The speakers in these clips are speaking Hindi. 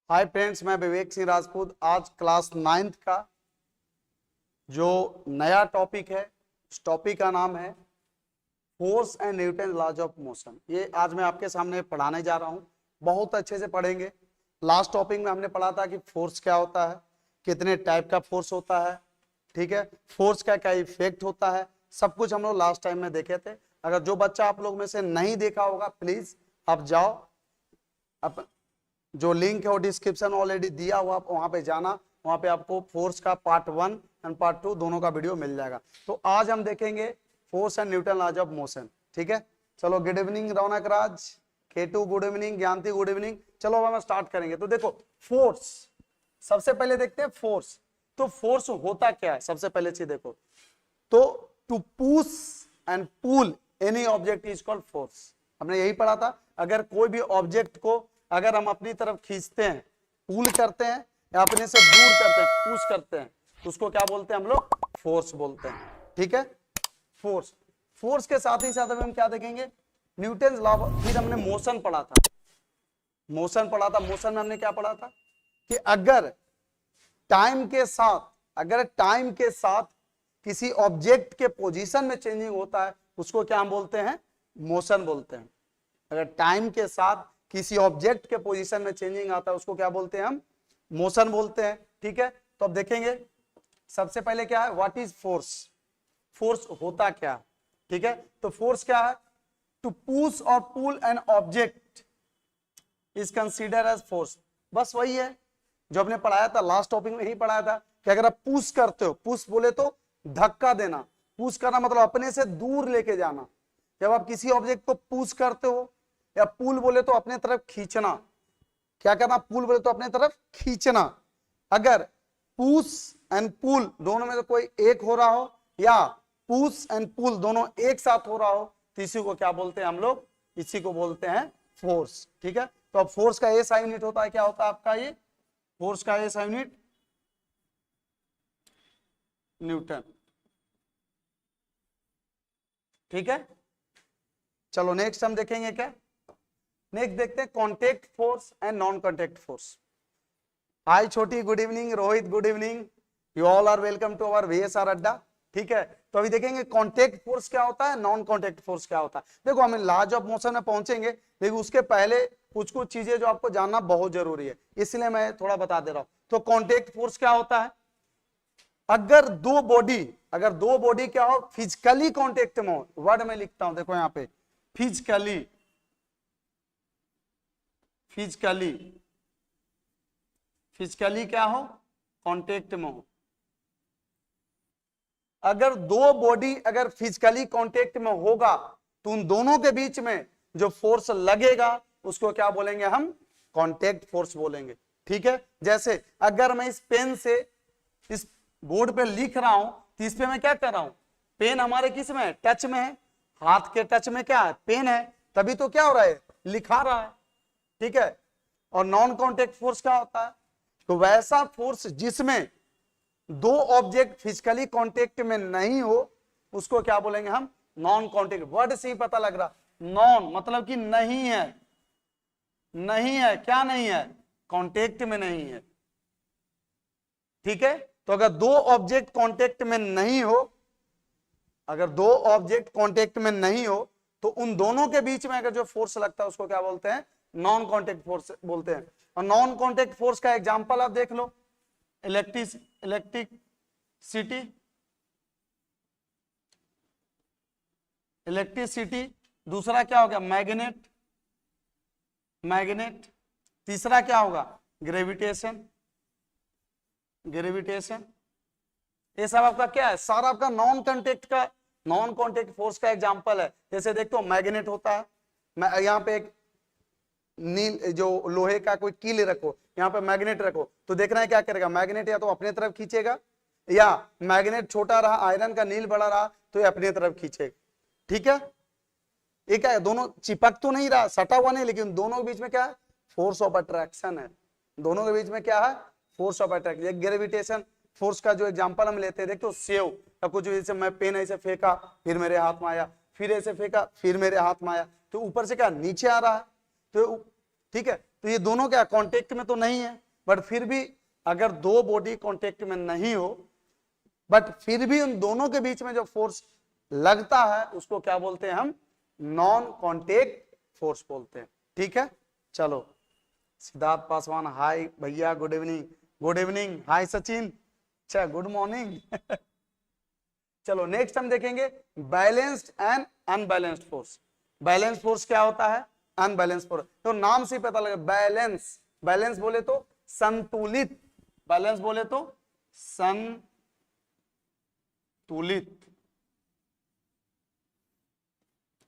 हाय फ्रेंड्स, मैं विवेक सिंह राजपूत। आज क्लास 9th का जो नया टॉपिक है, उस टॉपिक का नाम है force and Newton laws of motion. ये आज मैं आपके सामने पढ़ाने जा रहा हूँ। बहुत अच्छे से पढ़ेंगे। लास्ट टॉपिक में हमने पढ़ा था कि फोर्स क्या होता है, कितने टाइप का फोर्स होता है, ठीक है, फोर्स का क्या इफेक्ट होता है, सब कुछ हम लोग लास्ट टाइम में देखे थे। अगर जो बच्चा आप लोग में से नहीं देखा होगा, प्लीज आप जाओ, जो लिंक है वो डिस्क्रिप्शन ऑलरेडी दिया हुआ, आप वहां पे जाना, वहां पे आपको फोर्स का पार्ट 1 एंड पार्ट 2 दोनों का वीडियो मिल जाएगा। तो आज हम देखेंगे force and Newton laws of motion, ठीक है। चलो, गुड इवनिंग रौनक राज, केटू good evening, Gyanti good evening. चलो अब हम स्टार्ट करेंगे। तो देखो, फोर्स सबसे पहले देखते हैं फोर्स। तो फोर्स होता क्या है, सबसे पहले चीज देखो। तो to push and pull any object is called force. हमने यही पढ़ा था। अगर कोई भी ऑब्जेक्ट को अगर हम अपनी तरफ खींचते हैं, पुल करते हैं या अपने से दूर करते हैं, पुश करते हैं, तो उसको क्या बोलते हैं हम लोग? फोर्स बोलते हैं, ठीक है। फोर्स फोर्स के साथ ही साथ हम क्या देखेंगे? Newton law. फिर हमने मोशन पढ़ा था। मोशन में हमने क्या पढ़ा था कि अगर टाइम के साथ किसी ऑब्जेक्ट के पोजीशन में चेंजिंग होता है, उसको क्या हम बोलते हैं? मोशन बोलते हैं। अगर टाइम के साथ किसी ऑब्जेक्ट के पोजीशन में चेंजिंग आता है, उसको क्या बोलते हैं? हम मोशन बोलते हैं, ठीक है। तो अब देखेंगे सबसे पहले क्या है, व्हाट इज फोर्स। फोर्स होता क्या है, ठीक है। तो फोर्स क्या है? टू पुश और pull an object is consider as force. बस वही है जो आपने पढ़ाया था, लास्ट टॉपिक में ही पढ़ाया था कि अगर आप पुश करते हो, पुश बोले तो धक्का देना, पुश करना मतलब अपने से दूर लेके जाना। जब आप किसी ऑब्जेक्ट को पुश करते हो, या पुल बोले तो अपने तरफ खींचना। क्या करना? पुल बोले तो अपने तरफ खींचना। अगर पुश एंड पुल दोनों में से कोई एक हो रहा हो, या पुश एंड पुल दोनों एक साथ हो रहा हो, तो इसी को क्या बोलते हैं हम लोग? इसी को बोलते हैं फोर्स, ठीक है। तो अब फोर्स का एसआई यूनिट होता है, क्या होता है आपका? ये फोर्स का एसआई यूनिट न्यूटन, ठीक है। चलो नेक्स्ट हम देखेंगे क्या? नेक्स्ट देखते हैं contact force and non contact force. Hi Chhoti, good evening. Rohit good evening. You all are welcome to our VSR Adda, ठीक है। तो अभी देखेंगे कॉन्टेक्ट फोर्स क्या होता है, नॉन कॉन्टेक्ट फोर्स क्या होता है। देखो, हम लॉज ऑफ मोशन में पहुंचेंगे, लेकिन उसके पहले कुछ चीजें जो आपको जानना बहुत जरूरी है, इसलिए मैं थोड़ा बता दे रहा हूं। तो कॉन्टेक्ट फोर्स क्या होता है? अगर दो बॉडी क्या हो, फिजिकली कॉन्टेक्ट में हो। वर्ड में लिखता हूं, देखो यहां पे, फिजिकली क्या हो? कांटेक्ट में हो। अगर दो बॉडी अगर फिजिकली कांटेक्ट में होगा, तो उन दोनों के बीच में जो फोर्स लगेगा उसको क्या बोलेंगे हम? कांटेक्ट फोर्स बोलेंगे, ठीक है। जैसे अगर मैं इस पेन से इस बोर्ड पे लिख रहा हूं, तो इस पे मैं क्या कर रहा हूं? पेन हमारे किस में है? टच में है। हाथ के टच में क्या है? पेन है, तभी तो क्या हो रहा है? लिखा रहा है, ठीक है। और नॉन कॉन्टेक्ट फोर्स क्या होता है? तो वैसा फोर्स जिसमें दो ऑब्जेक्ट फिजिकली कांटेक्ट में नहीं हो, उसको क्या बोलेंगे हम? Non contact. वर्ड से ही पता लग रहा, नॉन मतलब कि नहीं है। क्या नहीं है? कांटेक्ट में नहीं है, ठीक है। तो अगर दो ऑब्जेक्ट कांटेक्ट में नहीं हो, तो उन दोनों के बीच में अगर जो फोर्स लगता है उसको क्या बोलते हैं? नॉन कॉन्टेक्ट फोर्स बोलते हैं। और नॉन कॉन्टेक्ट फोर्स का एग्जांपल आप देख लो, इलेक्ट्रिसिटी। दूसरा क्या होगा? मैग्नेट। तीसरा क्या होगा? ग्रेविटेशन। ये सब आपका क्या है? सारा आपका नॉन कॉन्टेक्ट फोर्स का एग्जांपल है। जैसे देखो, मैग्नेट होता है, मैं यहाँ पे एक नील जो लोहे का कोई कील रखो, यहाँ पे मैग्नेट रखो, तो देखना है क्या करेगा? मैग्नेट या तो अपने तरफ खींचेगा, या मैग्नेट छोटा रहा, आयरन का नील बड़ा रहा, तो ये अपने तरफ खींचेगा, ठीक है। ये क्या है? दोनों चिपक तो नहीं रहा, सटा हुआ नहीं, लेकिन दोनों के बीच में क्या है? फोर्स ऑफ अट्रैक्शन है। दोनों के बीच में क्या है? Force of attraction. Gravitation force का जो एग्जांपल हम लेते हैं, देखो सेव या कुछ, जैसे मैं पेन ऐसे फेंका, फिर मेरे हाथ में आया, फिर ऐसे फेंका, फिर मेरे हाथ में आया, तो ऊपर से क्या नीचे आ रहा है, तो ठीक है। तो ये दोनों क्या कांटेक्ट में तो नहीं है, बट फिर भी अगर दो बॉडी कांटेक्ट में नहीं हो बट फिर भी उन दोनों के बीच में जो फोर्स लगता है उसको क्या बोलते हैं हम, नॉन कांटेक्ट फोर्स बोलते हैं। ठीक है, चलो सिद्धार्थ पासवान हाय भैया, गुड इवनिंग। गुड इवनिंग, हाय सचिन, अच्छा गुड मॉर्निंग। चलो नेक्स्ट हम देखेंगे balanced and unbalanced force. Balance force क्या होता है, अनबैलेंस फोर्स, तो नाम से पता लगे। बैलेंस, बैलेंस बोले तो संतुलित, बैलेंस बोले तो संतुलित,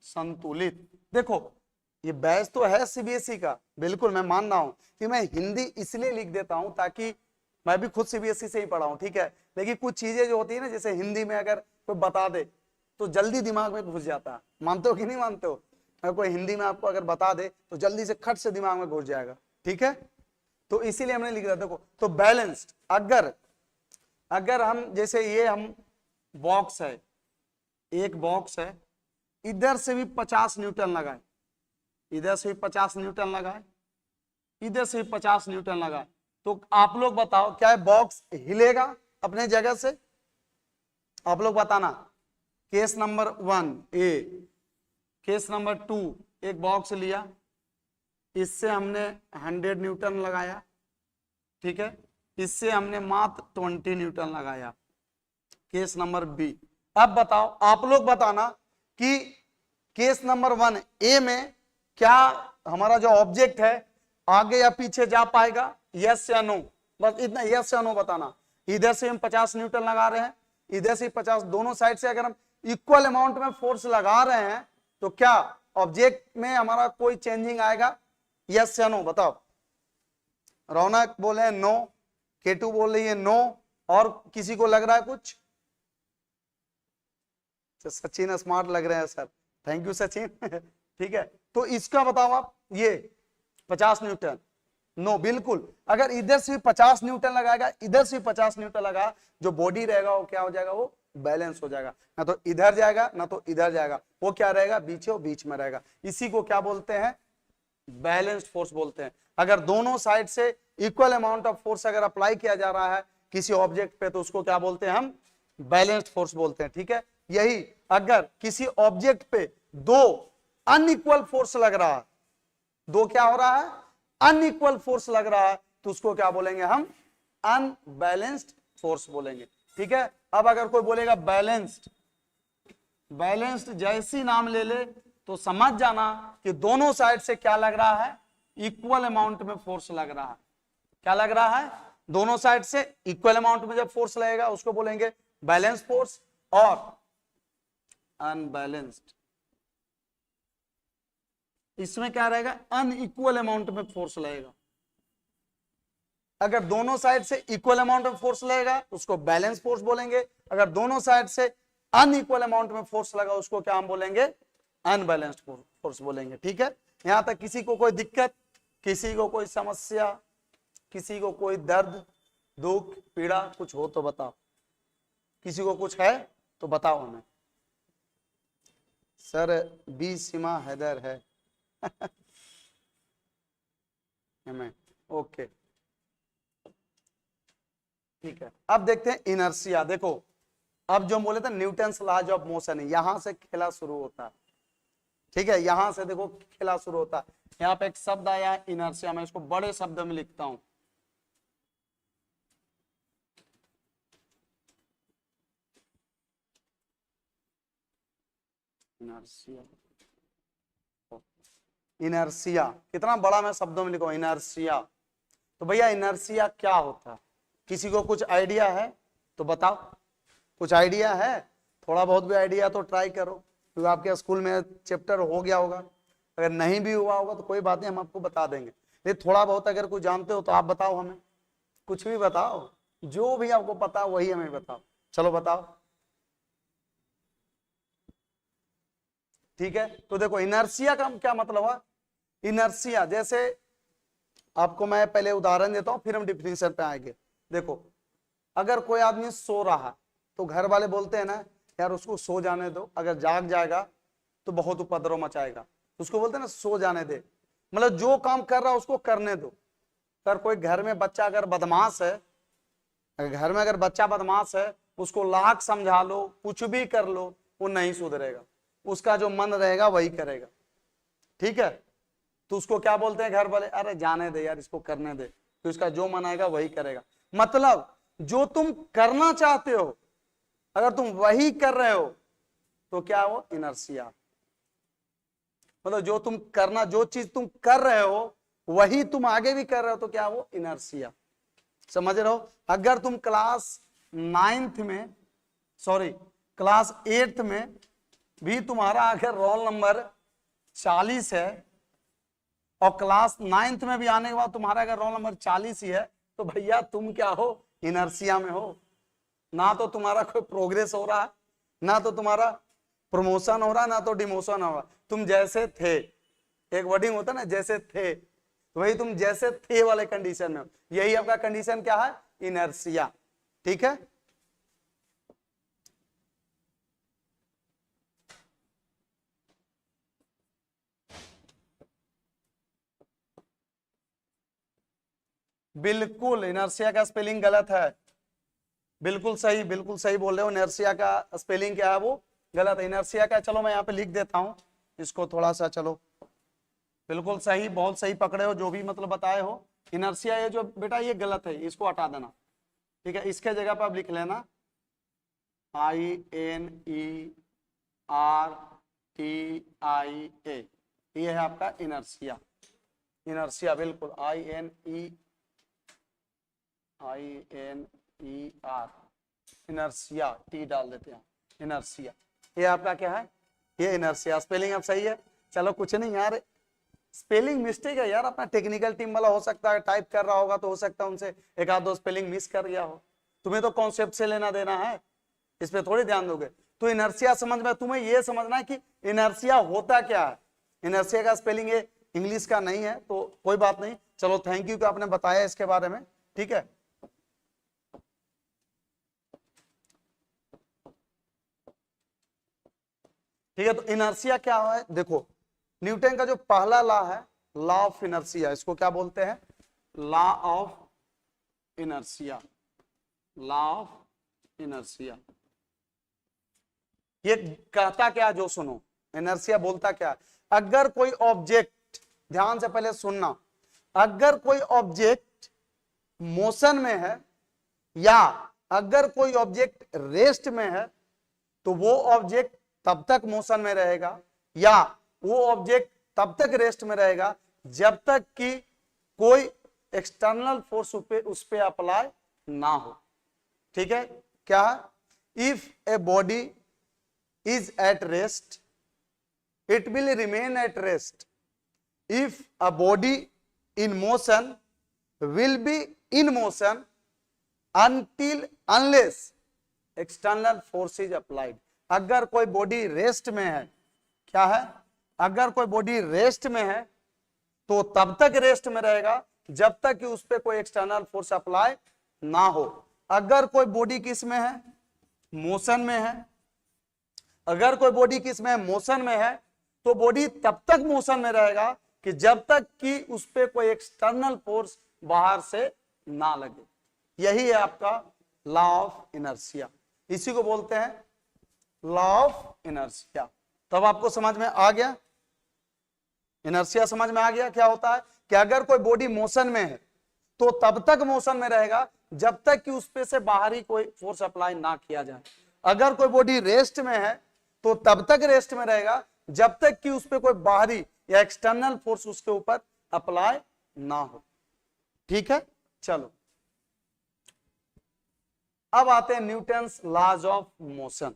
संतुलित। देखो ये बैच तो है सीबीएसई का, बिल्कुल मैं मान रहा हूं कि मैं हिंदी इसलिए लिख देता हूं ताकि मैं भी खुद सीबीएसई से ही पढ़ा हूं, ठीक है, लेकिन कुछ चीजें जो होती है ना, जैसे हिंदी में अगर कोई बता दे तो जल्दी दिमाग में घुस जाता है। मानते हो कि नहीं मानते हो? अगर कोई हिंदी में आपको अगर बता दे तो जल्दी से खट से दिमाग में घुस जाएगा। ठीक है, तो इसीलिए हमने लिख दिया। देखो तो बैलेंस्ड, अगर हम जैसे ये हम बॉक्स है, एक बॉक्स है, इधर से भी 50 न्यूटन लगाए, इधर से भी 50 न्यूटन लगाए, इधर से भी 50 न्यूटन लगाए, तो आप लोग बताओ क्या बॉक्स हिलेगा अपने जगह से? आप लोग बताना। केस नंबर 1 ए, केस नंबर 2, एक बॉक्स लिया, इससे हमने 100 न्यूटन लगाया, ठीक है, इससे हमने मात्र 20 न्यूटन लगाया। केस नंबर बी, अब बताओ आप लोग बताना कि केस नंबर 1 ए में क्या हमारा जो ऑब्जेक्ट है आगे या पीछे जा पाएगा, यस या नो? बस इतना यस या नो बताना। इधर से हम 50 न्यूटन लगा रहे हैं, इधर से 50, दोनों साइड से अगर हम इक्वल अमाउंट में फोर्स लगा रहे हैं तो क्या ऑब्जेक्ट में हमारा कोई चेंजिंग आएगा, यस या नो? बताओ। रौनक बोले नो, केटू बोल रही है नो, और किसी को लग रहा है कुछ? सचिन स्मार्ट लग रहे हैं सर, थैंक यू सचिन। ठीक है, तो इसका बताओ आप, ये 50 न्यूटन, नो बिल्कुल। अगर इधर से 50 न्यूटन लगाएगा, इधर से 50 न्यूटन लगा, जो बॉडी रहेगा वो क्या हो जाएगा, वो बैलेंस हो जाएगा, ना तो इधर जाएगा ना तो इधर जाएगा, वो क्या रहेगा, बीच में रहेगा। इसी को क्या बोलते हैं, बैलेंस्ड फोर्स बोलते हैं। अगर दोनों साइड से इक्वल अमाउंट ऑफ फोर्स अगर अप्लाई किया जा रहा है किसी ऑब्जेक्ट पे तो उसको क्या बोलते हैं हम, बैलेंस्ड फोर्स बोलते हैं। ठीक है, यही अगर किसी ऑब्जेक्ट पे दो अनइक्वल फोर्स लग रहा है, दो क्या हो रहा है, अनइक्वल फोर्स लग रहा है, तो उसको क्या बोलेंगे हम, अनबैलेंस्ड फोर्स बोलेंगे। ठीक है, अब अगर कोई बोलेगा बैलेंस्ड, बैलेंस्ड जैसी नाम ले ले तो समझ जाना कि दोनों साइड से क्या लग रहा है, इक्वल अमाउंट में फोर्स लग रहा है। क्या लग रहा है, दोनों साइड से इक्वल अमाउंट में जब फोर्स लगेगा उसको बोलेंगे बैलेंस फोर्स। और अनबैलेंस्ड, इसमें क्या रहेगा, अनइक्वल अमाउंट में फोर्स लगेगा। अगर दोनों साइड से इक्वल अमाउंट में फोर्स लगेगा उसको बैलेंस फोर्स बोलेंगे, अगर दोनों साइड से अनइक्वल अमाउंट में फोर्स लगा उसको क्या हम बोलेंगे, अनबैलेंस्ड फोर्स बोलेंगे। ठीक है, यहां तक किसी को कोई दिक्कत, किसी को कोई समस्या, किसी को कोई दर्द दुख पीड़ा कुछ हो तो बताओ, किसी को कुछ है तो बताओ हमें। सर बी सीमा हैदर है। हमें ओके, ठीक है। अब देखते हैं इनर्शिया। देखो अब जो बोले थे न्यूटन्स लॉज ऑफ मोशन, यहां से खेला शुरू होता है। ठीक है, यहां से देखो खेला शुरू होता है। यहाँ पे एक शब्द आया इनर्शिया, मैं इसको बड़े शब्द में लिखता हूं, इनर्शिया। इनर्शिया कितना बड़ा मैं शब्दों में लिखूं, इनर्शिया। तो भैया इनर्शिया क्या होता है, किसी को कुछ आइडिया है तो बताओ। कुछ आइडिया है, थोड़ा बहुत भी आइडिया तो ट्राई करो, क्योंकि आपके स्कूल में चैप्टर हो गया होगा, अगर नहीं भी हुआ होगा तो कोई बात नहीं, हम आपको बता देंगे। लेकिन थोड़ा बहुत अगर कुछ जानते हो तो आप बताओ, हमें कुछ भी बताओ, जो भी आपको पता वही हमें बताओ। चलो बताओ। ठीक है, तो देखो इनर्शिया का क्या मतलब हुआ। इनर्शिया जैसे आपको मैं पहले उदाहरण देता हूं फिर हम डिफिनेशन पे आएंगे। देखो अगर कोई आदमी सो रहा तो घर वाले बोलते हैं ना यार उसको सो जाने दो, अगर जाग जाएगा तो बहुत उपद्रव मचाएगा, उसको बोलते हैं ना सो जाने दे। मतलब जो काम कर रहा है उसको करने दो। अगर कोई घर में बच्चा अगर बदमाश है, घर में अगर बच्चा बदमाश है, उसको लाख समझा लो, कुछ भी कर लो, वो नहीं सुधरेगा, उसका जो मन रहेगा वही करेगा। ठीक है, तो उसको क्या बोलते हैं घर वाले, अरे जाने दे यार, इसको करने दे, तो इसका जो मन आएगा वही करेगा। मतलब जो तुम करना चाहते हो अगर तुम वही कर रहे हो तो क्या वो इनर्शिया। मतलब जो तुम करना, जो चीज तुम कर रहे हो वही तुम आगे भी कर रहे हो तो क्या वो इनर्शिया। समझ रहे हो। अगर तुम क्लास 9th में, सॉरी क्लास 8th में भी तुम्हारा अगर रोल नंबर 40 है और क्लास 9th में भी आने के बाद तुम्हारा अगर रोल नंबर 40 ही है, तो भैया तुम क्या हो, इनर्शिया में हो। ना तो तुम्हारा कोई प्रोग्रेस हो रहा है, ना तो तुम्हारा प्रमोशन हो रहा है, ना तो डिमोशन हो रहा है। तुम जैसे थे, एक वर्डिंग होता है ना, जैसे थे, तो वही तुम जैसे थे वाले कंडीशन में हो। यही आपका कंडीशन क्या है, इनर्शिया। ठीक है, बिल्कुल इनर्शिया का स्पेलिंग गलत है। बिल्कुल सही, बिल्कुल सही बोल रहे हो। इनर्शिया का स्पेलिंग क्या है, वो गलत है। इनर्शिया का, चलो मैं यहाँ पे लिख देता हूं इसको थोड़ा सा, चलो बिल्कुल सही, बहुत सही पकड़े हो, जो भी मतलब बताए हो। इनर्शिया ये जो बेटा ये गलत है, इसको हटा देना। ठीक है, इसके जगह पर आप लिख लेना INERTIA, ये है आपका इनर्शिया। इनर्शिया बिल्कुल INER, इनर्शिया, टी डाल देते हैं, इनर्शिया। ये आपका क्या है, ये इनर्शिया। स्पेलिंग अब सही है। चलो कुछ नहीं यार, स्पेलिंग मिस्टेक है यार, अपना टेक्निकल टीम वाला हो सकता है टाइप कर रहा होगा, तो हो सकता है उनसे एक आध दो स्पेलिंग मिस कर गया हो। तुम्हें तो कॉन्सेप्ट से लेना देना है, इस पे थोड़ी ध्यान दोगे। तो इनर्शिया समझ में, तुम्हें ये समझना है कि इनर्शिया होता क्या है। इनर्शिया का स्पेलिंग ये इंग्लिश का नहीं है, तो कोई बात नहीं। चलो थैंक यू कि आपने बताया इसके बारे में। ठीक है, ठीक है, तो इनर्शिया क्या है, देखो न्यूटन का जो पहला लॉ है, लॉ ऑफ इनर्शिया, इसको क्या बोलते हैं, law of inertia, law of inertia. ये कहता क्या, जो सुनो, इनर्शिया बोलता क्या, अगर कोई ऑब्जेक्ट, ध्यान से पहले सुनना, अगर कोई ऑब्जेक्ट मोशन में है या अगर कोई ऑब्जेक्ट रेस्ट में है, तो वो ऑब्जेक्ट तब तक मोशन में रहेगा या वो ऑब्जेक्ट तब तक रेस्ट में रहेगा जब तक कि कोई एक्सटर्नल फोर्स उस पे अप्लाई ना हो। ठीक है, क्या, if a body is at rest, it will remain at rest. If a body in motion, will be in motion unless external force is applied. अगर कोई बॉडी रेस्ट में है, क्या है, अगर कोई बॉडी रेस्ट में है तो तब तक रेस्ट में रहेगा जब तक कि उस पर कोई एक्सटर्नल फोर्स अप्लाई ना हो। अगर कोई बॉडी किस में है, मोशन में है, अगर कोई बॉडी किस में है, मोशन में है, तो बॉडी तब तक मोशन में रहेगा कि जब तक कि उस पे कोई एक्सटर्नल फोर्स बाहर से ना लगे। यही है आपका लॉ ऑफ इनर्शिया, इसी को बोलते हैं लॉ ऑफ इनर्शिया। तब आपको समझ में आ गया, इनर्शिया समझ में आ गया क्या होता है, कि अगर कोई बॉडी मोशन में है तो तब तक मोशन में रहेगा जब तक कि उस पे से बाहरी कोई फोर्स अप्लाई ना किया जाए। अगर कोई बॉडी रेस्ट में है तो तब तक रेस्ट में रहेगा जब तक कि उस पे कोई बाहरी या एक्सटर्नल फोर्स उसके ऊपर अप्लाई ना हो। ठीक है, चलो अब आते हैं Newton's laws of motion.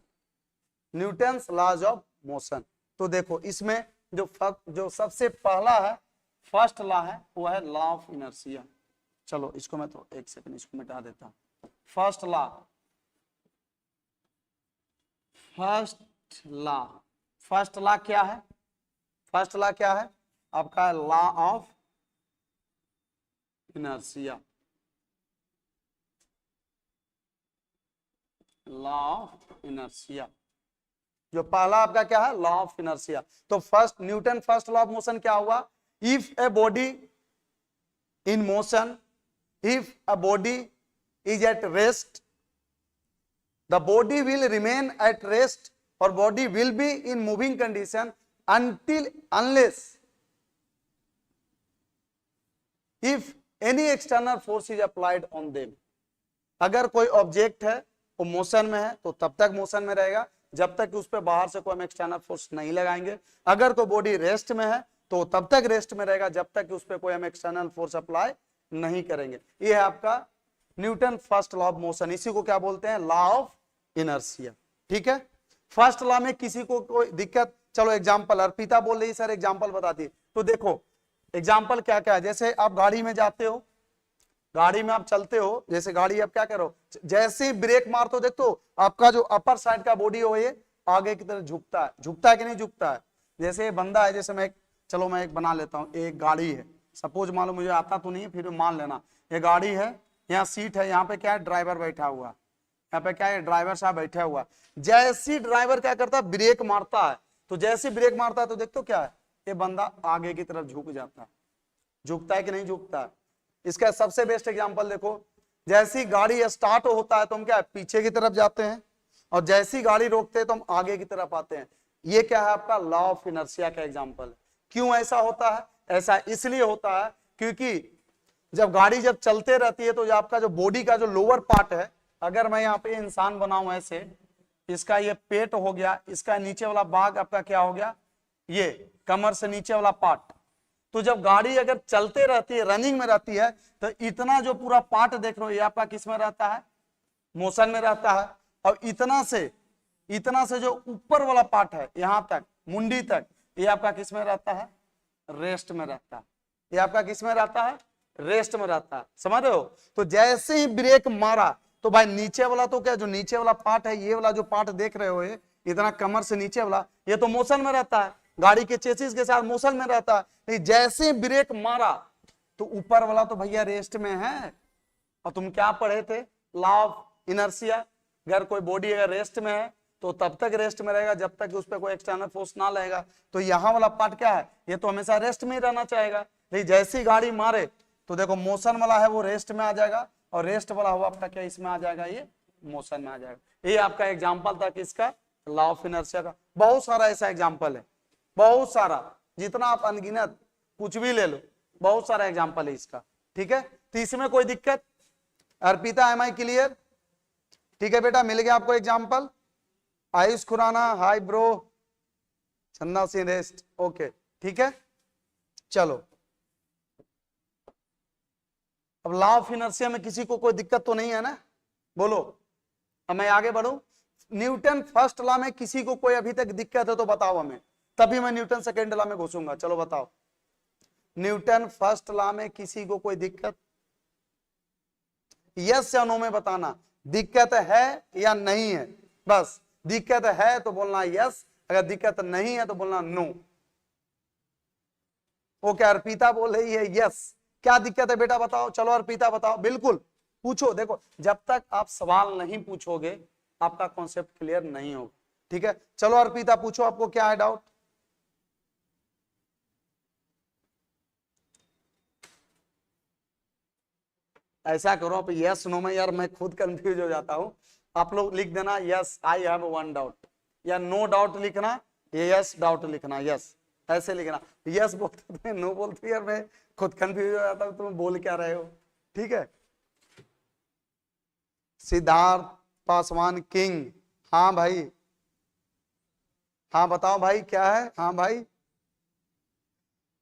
Newton's laws of motion, तो देखो इसमें जो सबसे पहला है, फर्स्ट लॉ है, वो है लॉ ऑफ इनर्शिया। चलो इसको मैं तो एक सेकंड इसको मिटा देता हूं। फर्स्ट लॉ, फर्स्ट लॉ क्या है, फर्स्ट लॉ क्या है आपका, law of inertia, law of inertia. जो पहला आपका क्या है, लॉ ऑफ इनर्शिया। तो first Newton first law of motion क्या हुआ, if a body in motion, if a body is at rest, the body will remain at rest or body will be in moving condition unless if any external force is applied on them. अगर कोई ऑब्जेक्ट है वो मोशन में है तो तब तक मोशन में रहेगा जब तक कि उस पर बाहर से कोई हम एक्सटर्नल फोर्स नहीं लगाएंगे। अगर कोई बॉडी रेस्ट में है तो तब तक रेस्ट में रहेगा जब तक कि उस पर कोई हम एक्सटर्नल फोर्स अप्लाई नहीं करेंगे। ये है आपका Newton first law of motion, इसी को क्या बोलते हैं, लॉ ऑफ इनर्शिया। ठीक है, फर्स्ट लॉ में किसी को कोई दिक्कत, चलो एग्जांपल अर्पिता बोल रही सर एग्जांपल बताती, तो देखो एग्जांपल क्या क्या है। जैसे आप गाड़ी में जाते हो, गाड़ी में आप चलते हो, जैसे गाड़ी आप क्या करो, जैसे ही ब्रेक मारते हो देखो आपका जो अपर साइड का बॉडी हो ये आगे की तरफ झुकता है, झुकता है कि नहीं झुकता है। जैसे ये बंदा है, जैसे मैं चलो मैं एक बना लेता हूँ, एक गाड़ी है, सपोज मान लो, मुझे आता तो नहीं है फिर मान लेना, ये गाड़ी है, यहाँ सीट है, यहाँ पे क्या है ड्राइवर बैठा हुआ, यहाँ पे क्या है ड्राइवर साहब बैठा हुआ। जैसे ड्राइवर क्या करता है ब्रेक मारता है, तो जैसे ब्रेक मारता है तो देखते हो क्या है, ये बंदा आगे की तरफ झुक जाता है, झुकता है कि नहीं झुकता है। इसका सबसे बेस्ट एग्जांपल देखो, जैसी गाड़ी स्टार्ट होता है तो हम क्या है पीछे की तरफ जाते हैं और जैसी गाड़ी रोकते हैं तो हम आगे की तरफ आते हैं। ये क्या है आपका लॉ ऑफ इनर्शिया का एग्जांपल। क्यों ऐसा होता है, ऐसा इसलिए होता है क्योंकि जब गाड़ी जब चलते रहती है तो जो आपका जो बॉडी का जो लोअर पार्ट है, अगर मैं यहाँ पे इंसान बनाऊं ऐसे, इसका ये पेट हो गया, इसका नीचे वाला भाग आपका क्या हो गया, ये कमर से नीचे वाला पार्ट, तो जब गाड़ी अगर चलते रहती है रनिंग में रहती है तो इतना जो पूरा पार्ट देख रहे हो ये आपका किस में रहता है, मोशन में रहता है। और इतना से जो ऊपर वाला पार्ट है यहाँ तक मुंडी तक, ये आपका किस में रहता है, रेस्ट में रहता है। ये आपका किस में रहता है, रेस्ट में रहता है, समझ रहे हो। तो जैसे ही ब्रेक मारा तो भाई नीचे वाला तो क्या, जो नीचे वाला पार्ट है, ये वाला जो पार्ट देख रहे हो ये इतना कमर से नीचे वाला, ये तो मोशन में रहता है, गाड़ी के चेसिस के साथ मोशन में रहता है। नहीं, जैसे ब्रेक मारा तो ऊपर वाला तो भैया रेस्ट में है। और तुम क्या पढ़े थे, लॉ ऑफ इनर्शिया, अगर कोई बॉडी अगर रेस्ट में है तो तब तक रेस्ट में रहेगा जब तक उस पर कोई एक्सटर्नल फोर्स ना लगेगा। तो यहाँ वाला पार्ट क्या है, ये तो हमेशा रेस्ट में ही रहना चाहेगा। नहीं, जैसी गाड़ी मारे तो देखो मोशन वाला है वो रेस्ट में आ जाएगा और रेस्ट वाला हुआ आपका क्या इसमें आ जाएगा, ये मोशन में आ जाएगा। ये आपका एग्जाम्पल था किसका, लॉ ऑफ इनर्शिया का। बहुत सारा ऐसा एग्जाम्पल है, बहुत सारा, जितना आप अनगिनत कुछ भी ले लो, बहुत सारा एग्जाम्पल है इसका। ठीक है, तो इसमें कोई दिक्कत, अर्पिता एम आई क्लियर, ठीक है बेटा, मिल गया आपको example. Ayush Khurana hi bro, Chanda Singh rest, okay ठीक है। चलो अब लॉ ऑफ इनर्शिया में किसी को कोई दिक्कत तो नहीं है ना, बोलो। अब मैं आगे बढ़ूं, न्यूटन फर्स्ट लॉ में किसी को कोई अभी तक दिक्कत है तो बताओ हमें, तभी मैं न्यूटन सेकेंड लॉ में घुसूंगा। चलो बताओ, न्यूटन फर्स्ट लॉ में किसी को कोई दिक्कत, यस या नो में बताना, दिक्कत है या नहीं है। बस दिक्कत है तो बोलना यस, अगर दिक्कत नहीं है तो बोलना नो। ओके, अर्पिता बोल रही है यस, क्या दिक्कत है बेटा बताओ। चलो अर्पिता बताओ, बिल्कुल पूछो। देखो जब तक आप सवाल नहीं पूछोगे आपका कॉन्सेप्ट क्लियर नहीं होगा। ठीक है, चलो अर्पिता पूछो, आपको क्या है डाउट। ऐसा करो आप यस नो में, यार मैं खुद कंफ्यूज हो जाता हूं, आप लोग लिख देना yes I have one doubt, या नो डाउट लिखना, यस डाउट लिखना, यस ऐसे लिखना। यस बोलते थे नो बोलते, यार मैं खुद कंफ्यूज हो जाता हूं तुम बोल क्या रहे हो। ठीक है, सिद्धार्थ पासवान किंग, हाँ भाई, हाँ बताओ भाई क्या है, हाँ भाई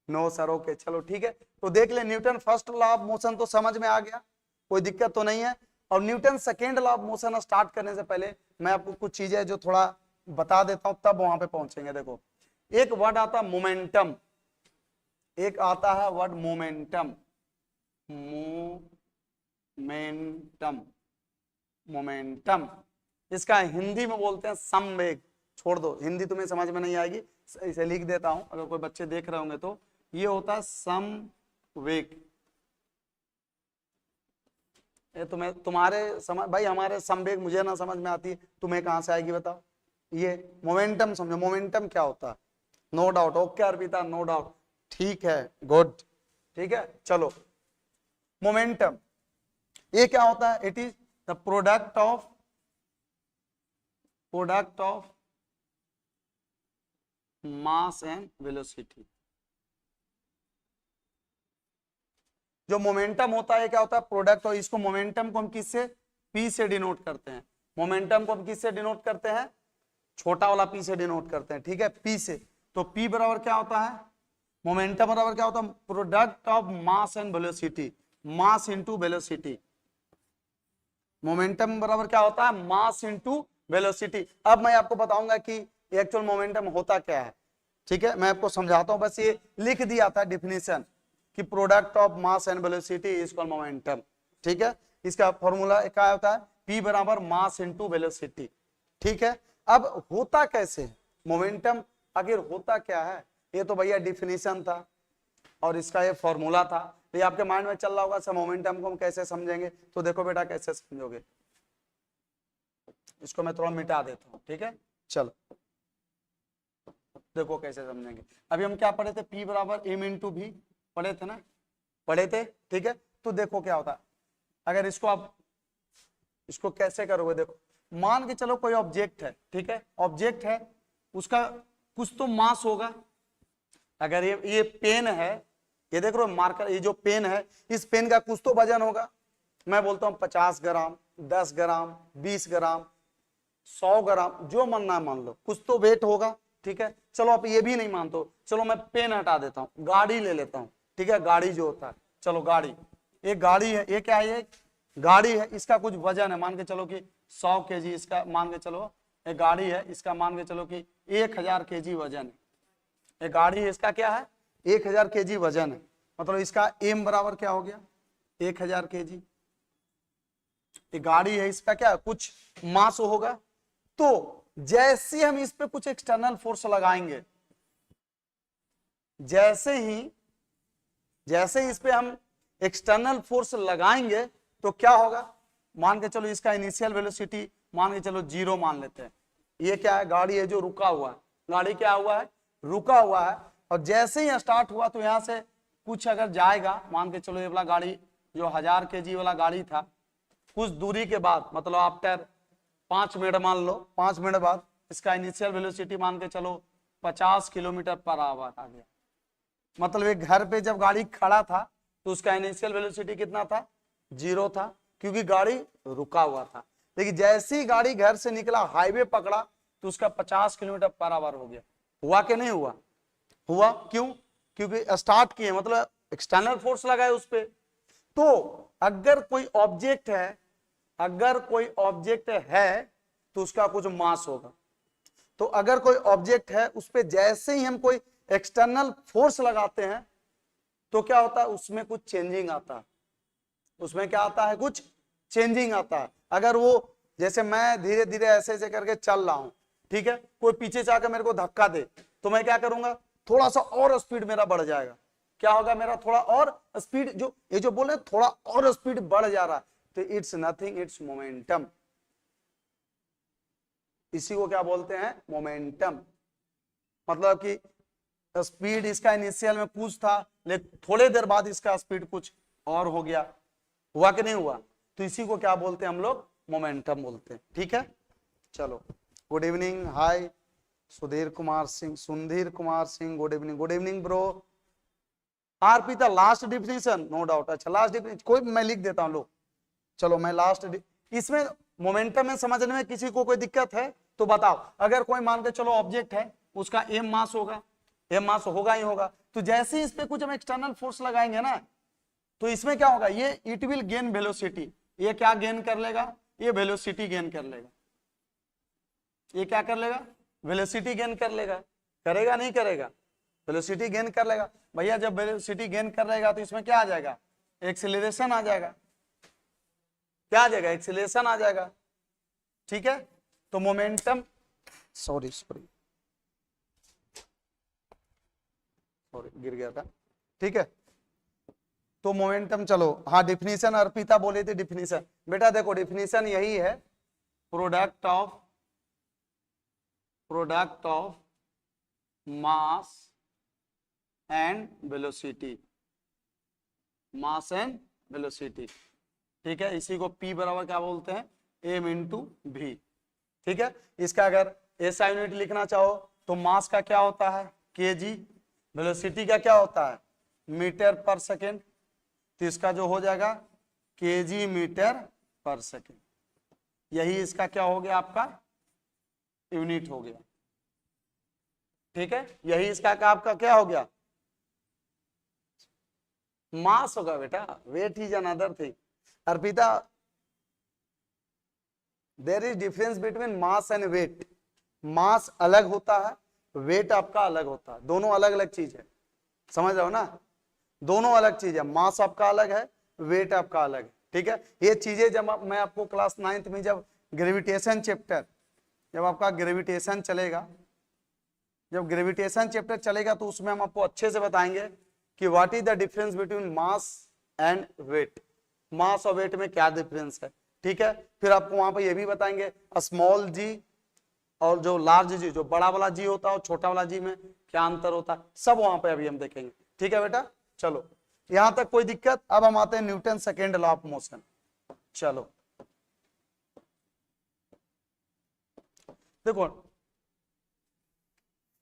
नो सर, ओके चलो ठीक है। तो देख ले, Newton first law of motion तो समझ में आ गया, कोई दिक्कत तो नहीं है। और Newton second law of motion start करने से पहले मैं आपको कुछ चीजें जो थोड़ा बता देता हूं, तब वहां पे पहुंचेंगे। देखो एक वर्ड आता है मोमेंटम, एक आता है वर्ड मोमेंटम, मोमेंटम, मोमेंटम, इसका हिंदी में बोलते हैं संवेग। छोड़ दो, हिंदी तुम्हें समझ में नहीं आएगी, इसे लिख देता हूं, अगर कोई बच्चे देख रहे होंगे तो। ये होता है संवेग। ये तुम्हें तुम्हारे समझ, भाई हमारे संवेग मुझे ना समझ में आती है, तुम्हें कहां से आएगी बताओ। ये मोमेंटम समझो, मोमेंटम क्या होता है, no doubt. Okay Arpita, no doubt, ठीक है, गुड, ठीक है। चलो, मोमेंटम ये क्या होता है? It is the product of mass and velocity. जो मोमेंटम होता है क्या होता है? प्रोडक्ट। और इसको मोमेंटम को हम किससे? पी से डिनोट करते हैं। मोमेंटम को हम किससे डिनोट करते हैं? छोटा वाला पी से डिनोट करते हैं, ठीक है, पी से। तो पी बराबर क्या होता है? मोमेंटम बराबर क्या होता है? Product of mass and velocity, mass into velocity. Momentum बराबर क्या होता है? Mass into velocity. अब मैं आपको बताऊंगा कि एक्चुअल मोमेंटम होता क्या है, ठीक है, मैं आपको समझाता हूं। बस ये लिख दिया था डिफिनेशन कि product of mass and velocity is called momentum, ठीक है। इसका फॉर्मूला क्या होता है? P बराबर मास इंटू वेलोसिटी, ठीक है। अब होता कैसे मोमेंटम? आखिर होता क्या है? ये तो भैया डिफिनेशन था और इसका ये फॉर्मूला था। ये आपके माइंड में चल रहा होगा सर मोमेंटम को हम कैसे समझेंगे? तो देखो बेटा कैसे समझोगे, इसको मैं थोड़ा मिटा देता हूं, ठीक है। चलो देखो कैसे समझेंगे। अभी हम क्या पढ़े थे? P बराबर एम इंटू भी पढ़े थे ना, पढ़े थे, ठीक है। तो देखो क्या होता है, अगर इसको आप इसको कैसे करोगे? देखो, मान के चलो कोई ऑब्जेक्ट है, ठीक है, ऑब्जेक्ट है, उसका कुछ तो मास होगा। अगर ये पेन है, ये देख रहे हो मार्कर, ये जो पेन है, इस पेन का कुछ तो वजन होगा। मैं बोलता हूं 50 ग्राम, 10 ग्राम, 20 ग्राम, 100 ग्राम, जो मानना है मान लो, कुछ तो वेट होगा, ठीक है। चलो आप ये भी नहीं मानते हो, चलो मैं पेन हटा देता हूँ, गाड़ी ले लेता हूँ, ठीक है, गाड़ी जो होता है, चलो गाड़ी, एक गाड़ी है, ये क्या है? ये गाड़ी है, इसका कुछ वजन है, मान के चलो कि 100 केजी इसका, मान के चलो एक गाड़ी है, इसका मान के चलो कि 1000 केजी वजन है। एक गाड़ी है, इसका क्या है? 1000 केजी वजन है। मतलब इसका एम बराबर क्या हो गया? 1000 केजी। ये गाड़ी है, इसका क्या है? कुछ मास होगा। तो जैसे हम इस पे कुछ एक्सटर्नल फोर्स लगाएंगे, जैसे ही इस पे हम एक्सटर्नल फोर्स लगाएंगे तो क्या होगा? मान के चलो इसका इनिशियल वेलोसिटी मान के चलो 0 मान लेते हैं। ये क्या है? गाड़ी है जो रुका हुआ है। गाड़ी क्या हुआ है? रुका हुआ है। और जैसे ही स्टार्ट हुआ तो यहां से कुछ अगर जाएगा, मान के चलो ये वाला गाड़ी जो 1000 केजी वाला गाड़ी था, कुछ दूरी के बाद, मतलब आफ्टर 5 मिनट मान लो, 5 मिनट बाद इसका इनिशियल वेलोसिटी मान के चलो 50 किलोमीटर पर आवर आ गया। मतलब एक घर पे जब गाड़ी खड़ा था तो उसका इनिशियल वेलोसिटी कितना था? 0 था, क्योंकि गाड़ी रुका हुआ था। लेकिन जैसे ही गाड़ी घर से निकला, हाईवे पकड़ा, तो उसका 50 किलोमीटर पर आवर हो गया। हुआ कि नहीं हुआ? हुआ। क्यों? क्योंकि स्टार्ट किए, मतलब एक्सटर्नल फोर्स लगाए उस पे। तो अगर कोई ऑब्जेक्ट है, तो उसका कुछ मास होगा। तो अगर कोई ऑब्जेक्ट है, उस पे जैसे ही हम कोई एक्सटर्नल फोर्स लगाते हैं तो क्या होता है? उसमें कुछ चेंजिंग आता है। उसमें क्या आता है? कुछ चेंजिंग आता है। अगर वो, जैसे मैं धीरे धीरे ऐसे ऐसे करके चल रहा हूं, ठीक है, कोई पीछे से आकर मेरे को धक्का दे, तो मैं क्या करूंगा? थोड़ा सा और स्पीड मेरा बढ़ जाएगा। क्या होगा? मेरा थोड़ा और स्पीड, जो ये जो बोल रहे थोड़ा और स्पीड बढ़ जा रहा है, तो इट्स नथिंग, इट्स मोमेंटम। इसी को क्या बोलते हैं? मोमेंटम। मतलब कि स्पीड इसका इनिशियल में कुछ था, लेकिन थोड़े देर बाद इसका स्पीड कुछ और हो गया। हुआ कि नहीं हुआ? तो इसी को क्या बोलते हैं हम लोग? मोमेंटम बोलते हैं, ठीक है। चलो, good evening, hi Sudhir Kumar Singh, good evening bro. RP the last definition, no doubt. अच्छा, लास्ट डिफिनेशन कोई मैं लिख देता हूं। लो चलो, मैं लास्ट, इसमें मोमेंटम में समझने में किसी को कोई दिक्कत है तो बताओ। अगर कोई मान के चलो ऑब्जेक्ट है, उसका एम मास होगा, एम मास होगा ही होगा। तो जैसे ही इस पे कुछ हम एक्सटर्नल फोर्स लगाएंगे ना, तो इसमें क्या होगा? ये इट विल गेन वेलोसिटी। ये क्या गेन कर लेगा? ये वेलोसिटी गेन कर लेगा। ये क्या कर लेगा? वेलोसिटी गेन कर लेगा। करेगा नहीं करेगा? वेलोसिटी गेन कर लेगा। भैया जब वेलोसिटी गेन कर लेगा तो इसमें क्या आ जाएगा? एक्सेलरेशन आ जाएगा। क्या आ जाएगा? एक्सेलरेशन आ जाएगा, ठीक है। तो मोमेंटम, सॉरी गिर गया था, ठीक है। तो मोमेंटम, चलो हाँ, डिफिनीशन अर्पिता बोले थे। डिफिनीशन बेटा देखो, डिफिनीशन यही है, product of mass and velocity, mass and velocity, ठीक है। इसी को P बराबर क्या बोलते हैं, m इंटू v, ठीक है। इसका अगर ऐसा यूनिट लिखना चाहो तो मास का क्या होता है kg, वेलोसिटी का क्या होता है मीटर पर सेकेंड, तो इसका जो हो जाएगा kg मीटर पर सेकेंड, यही इसका क्या हो गया आपका यूनिट हो गया, ठीक है। यही इसका आपका क्या हो गया मास होगा बेटा, weight is another thing. Arpita, there is difference between mass and weight, mass अलग होता है, वेट आपका अलग होता है, दोनों अलग अलग चीज है, समझ रहे हो ना, दोनों अलग चीज है, मास आपका अलग है, वेट आपका अलग है, ठीक है। ये चीजें जब मैं आपको क्लास 9th में जब ग्रेविटेशन चैप्टर, जब आपका ग्रेविटेशन चलेगा, जब ग्रेविटेशन चैप्टर चलेगा तो उसमें हम आपको अच्छे से बताएंगे कि what is the difference between mass and weight, mass और वेट में क्या डिफरेंस है, ठीक है। फिर आपको वहां पर ये भी बताएंगे स्मॉल जी और जो लार्ज जी, जो बड़ा वाला जी होता है और छोटा वाला जी में क्या अंतर होता है, सब वहां पे अभी हम देखेंगे, ठीक है बेटा। चलो यहां तक कोई दिक्कत। अब हम आते हैं Newton second law of motion. चलो देखो,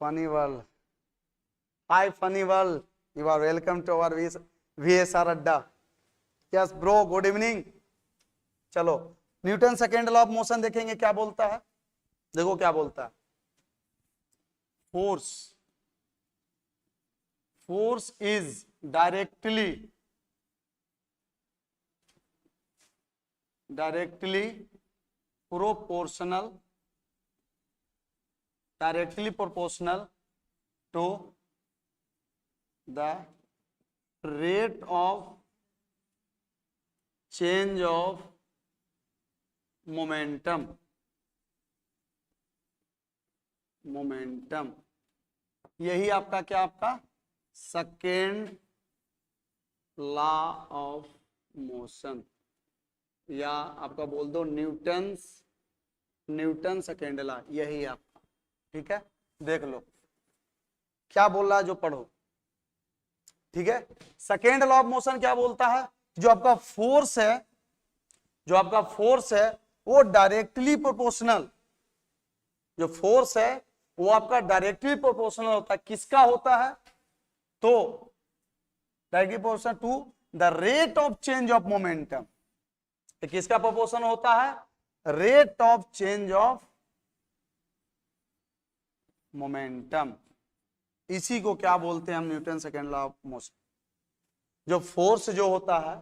funny world, hi funny world, you are welcome to our VSR Adda. Yes bro, good evening. चलो Newton second law of motion देखेंगे क्या बोलता है, देखो क्या बोलता है, force, force is directly proportional to the rate of change of momentum, यही आपका क्या, आपका सेकेंड लॉ ऑफ मोशन, या आपका बोल दो न्यूटन सेकेंड लॉ, यही आपका, ठीक है। देख लो क्या बोल रहा है, जो पढ़ो, ठीक है। सेकेंड लॉ ऑफ मोशन क्या बोलता है, जो आपका फोर्स है, जो आपका फोर्स है वो डायरेक्टली प्रोपोर्शनल, जो फोर्स है वो आपका डायरेक्टली प्रोपोर्शनल होता है, किसका होता है, तो directly proportional to the rate of change of momentum, किसका प्रोपोर्शन होता है, rate of change of momentum, इसी को क्या बोलते हैं हम Newton second law of motion. जो फोर्स जो होता है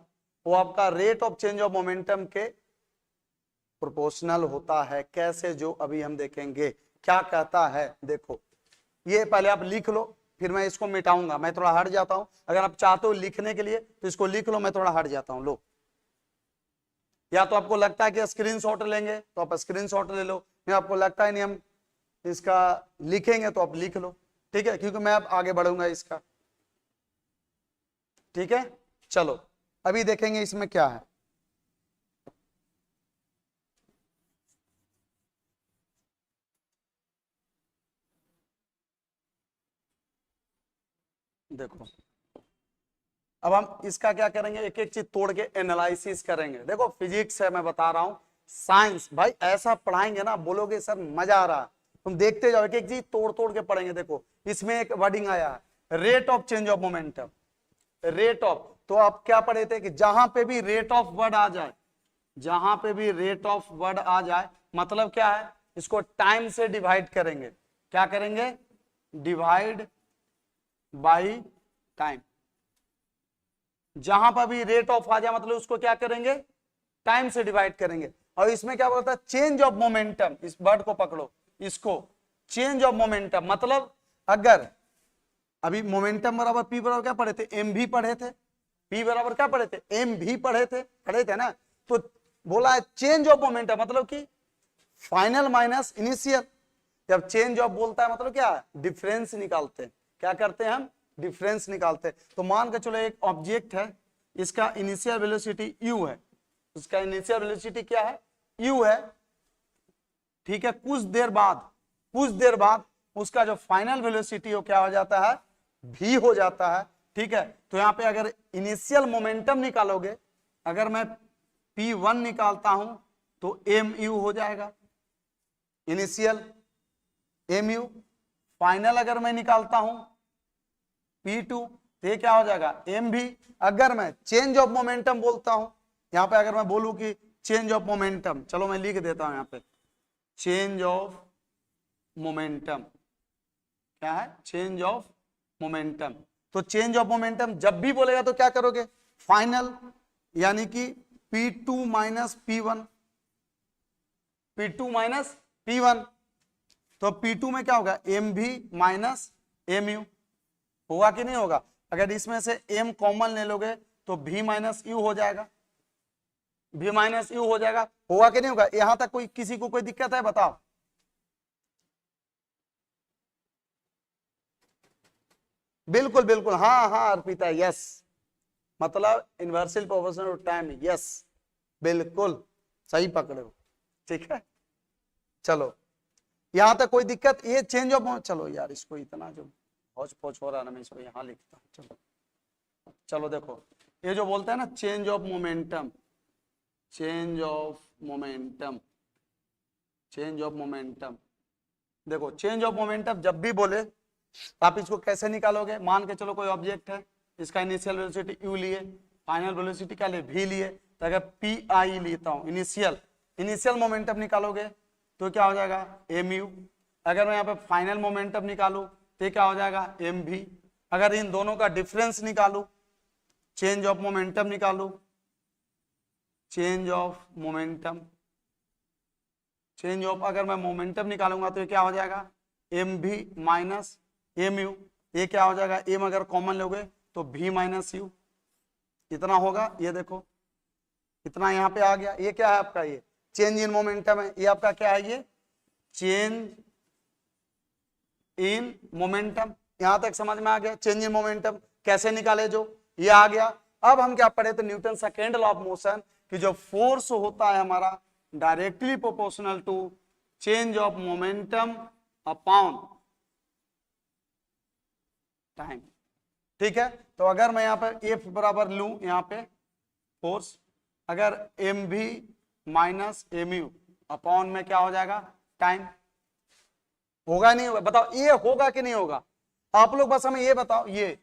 वो आपका rate of change of momentum के प्रोपोर्शनल होता है, कैसे, जो अभी हम देखेंगे क्या कहता है। देखो ये पहले आप लिख लो, फिर मैं इसको मिटाऊंगा, मैं थोड़ा हट जाता हूं, अगर आप चाहते हो लिखने के लिए तो इसको लिख लो, मैं थोड़ा हट जाता हूं, लो। या तो आपको लगता है कि स्क्रीनशॉट लेंगे तो आप स्क्रीनशॉट ले लो, नहीं आपको लगता है नहीं हम इसका लिखेंगे तो आप लिख लो, ठीक है, क्योंकि मैं अब आगे बढ़ूंगा इसका, ठीक है। चलो अभी देखेंगे इसमें क्या है, देखो अब हम इसका क्या करेंगे, एक एक चीज तोड़ के एनालिसिस करेंगे। देखो फिजिक्स है, मैं बता रहा हूं, साइंस भाई ऐसा पढ़ाएंगे ना, बोलोगे सर मजा आ रहा है, तुम देखते जाओ, एक एक चीज तोड़ तोड़ के पढ़ेंगे। देखो इसमें एक वर्डिंग आया है rate of change of momentum, rate of, तो आप क्या पढ़े थे कि जहां पे भी रेट ऑफ वर्ड आ जाए, जहां पे भी रेट ऑफ वर्ड आ जाए मतलब क्या है, इसको टाइम से डिवाइड करेंगे, क्या करेंगे, डिवाइड बाई टाइम। जहां पर भी रेट ऑफ आ जाए मतलब उसको क्या करेंगे, टाइम से डिवाइड करेंगे। और इसमें क्या बोलता है, चेंज ऑफ मोमेंटम, इस वर्ड को पकड़ो, इसको चेंज ऑफ मोमेंटम मतलब अगर अभी मोमेंटम बराबर पी बराबर क्या पढ़े थे, एम भी पढ़े थे, पी बराबर क्या पढ़े थे, एम भी पढ़े थे ना, तो बोला है चेंज ऑफ मोमेंटम मतलब कि फाइनल माइनस इनिशियल। जब चेंज ऑफ बोलता है मतलब क्या है, डिफरेंस निकालते हैं, क्या करते हैं हम, डिफरेंस निकालते हैं। तो मान के चलो एक ऑब्जेक्ट है, इसका इनिशियल वेलोसिटी u है, उसका इनिशियल वेलोसिटी क्या है, u है, ठीक है। कुछ देर बाद उसका जो फाइनल वेलोसिटी हो क्या हो जाता है, भी हो जाता है, ठीक है। तो यहाँ पे अगर इनिशियल मोमेंटम निकालोगे, अगर मैं P1 निकालता हूं तो mu हो जाएगा इनिशियल mu, फाइनल अगर मैं निकालता हूं P2 तो ये क्या हो जाएगा mv। अगर मैं चेंज ऑफ मोमेंटम बोलता हूं, यहां पे अगर मैं बोलूं कि चेंज ऑफ मोमेंटम, चलो मैं लिख देता हूं यहां पे चेंज ऑफ मोमेंटम, क्या है चेंज ऑफ मोमेंटम। तो चेंज ऑफ मोमेंटम जब भी बोलेगा तो क्या करोगे, फाइनल यानी कि P2 minus P1, P2 minus P1, तो P2 में क्या होगा mv माइनस mu, होगा कि नहीं होगा। अगर इसमें से m कॉमन ले लोगे तो v माइनस यू हो जाएगा, v माइनस यू हो जाएगा, होगा कि नहीं होगा। यहां तक कोई किसी को कोई दिक्कत है बताओ। बिल्कुल बिल्कुल, हाँ हाँ अर्पिता, यस, मतलब universal proportional to time, yes बिल्कुल सही पकड़े हो, ठीक है। चलो यहां तक कोई दिक्कत, ये चेंज ऑफ, चलो यार इसको इतना जो हौच पौच हो रहा है ना, मैं इसको यहां लिखता हूं। चलो चलो देखो, ये जो बोलते हैं ना change of momentum, change of momentum, change of momentum, देखो चेंज ऑफ मोमेंटम जब भी बोले आप इसको कैसे निकालोगे। मान के चलो कोई ऑब्जेक्ट है, इसका इनिशियल वेलोसिटी u लिए, फाइनल वेलोसिटी क्या लिए v लिए, तो अगर pi लेता हूं इनिशियल मोमेंटम निकालोगे तो क्या हो जाएगा mu। अगर मैं यहाँ पे फाइनल मोमेंटम निकालू तो क्या हो जाएगा mv। अगर इन दोनों का डिफरेंस निकालू, चेंज ऑफ मोमेंटम निकालू, change of momentum, change of अगर मैं मोमेंटम निकालूंगा तो ये क्या हो जाएगा mv माइनस mu, ये क्या हो जाएगा m अगर कॉमन लोगे तो v माइनस यू, इतना होगा। ये देखो इतना यहाँ पे आ गया, ये क्या है आपका, ये चेंज इन मोमेंटम है, ये आपका क्या है, ये चेंज इन मोमेंटम। यहां तक समझ में आ गया, चेंज इन मोमेंटम कैसे निकाले, जो ये आ गया। अब हम क्या पढ़े थे, Newton second law of motion कि जो फोर्स होता है हमारा directly proportional to change of momentum upon time, ठीक है। तो अगर मैं यहाँ पर एफ बराबर लूं, यहाँ पे फोर्स अगर एम भी माइनस एम यू अपॉन में क्या हो जाएगा टाइम, होगा नहीं होगा, बताओ ये होगा कि नहीं होगा। आप लोग बस हमें ये बताओ, ये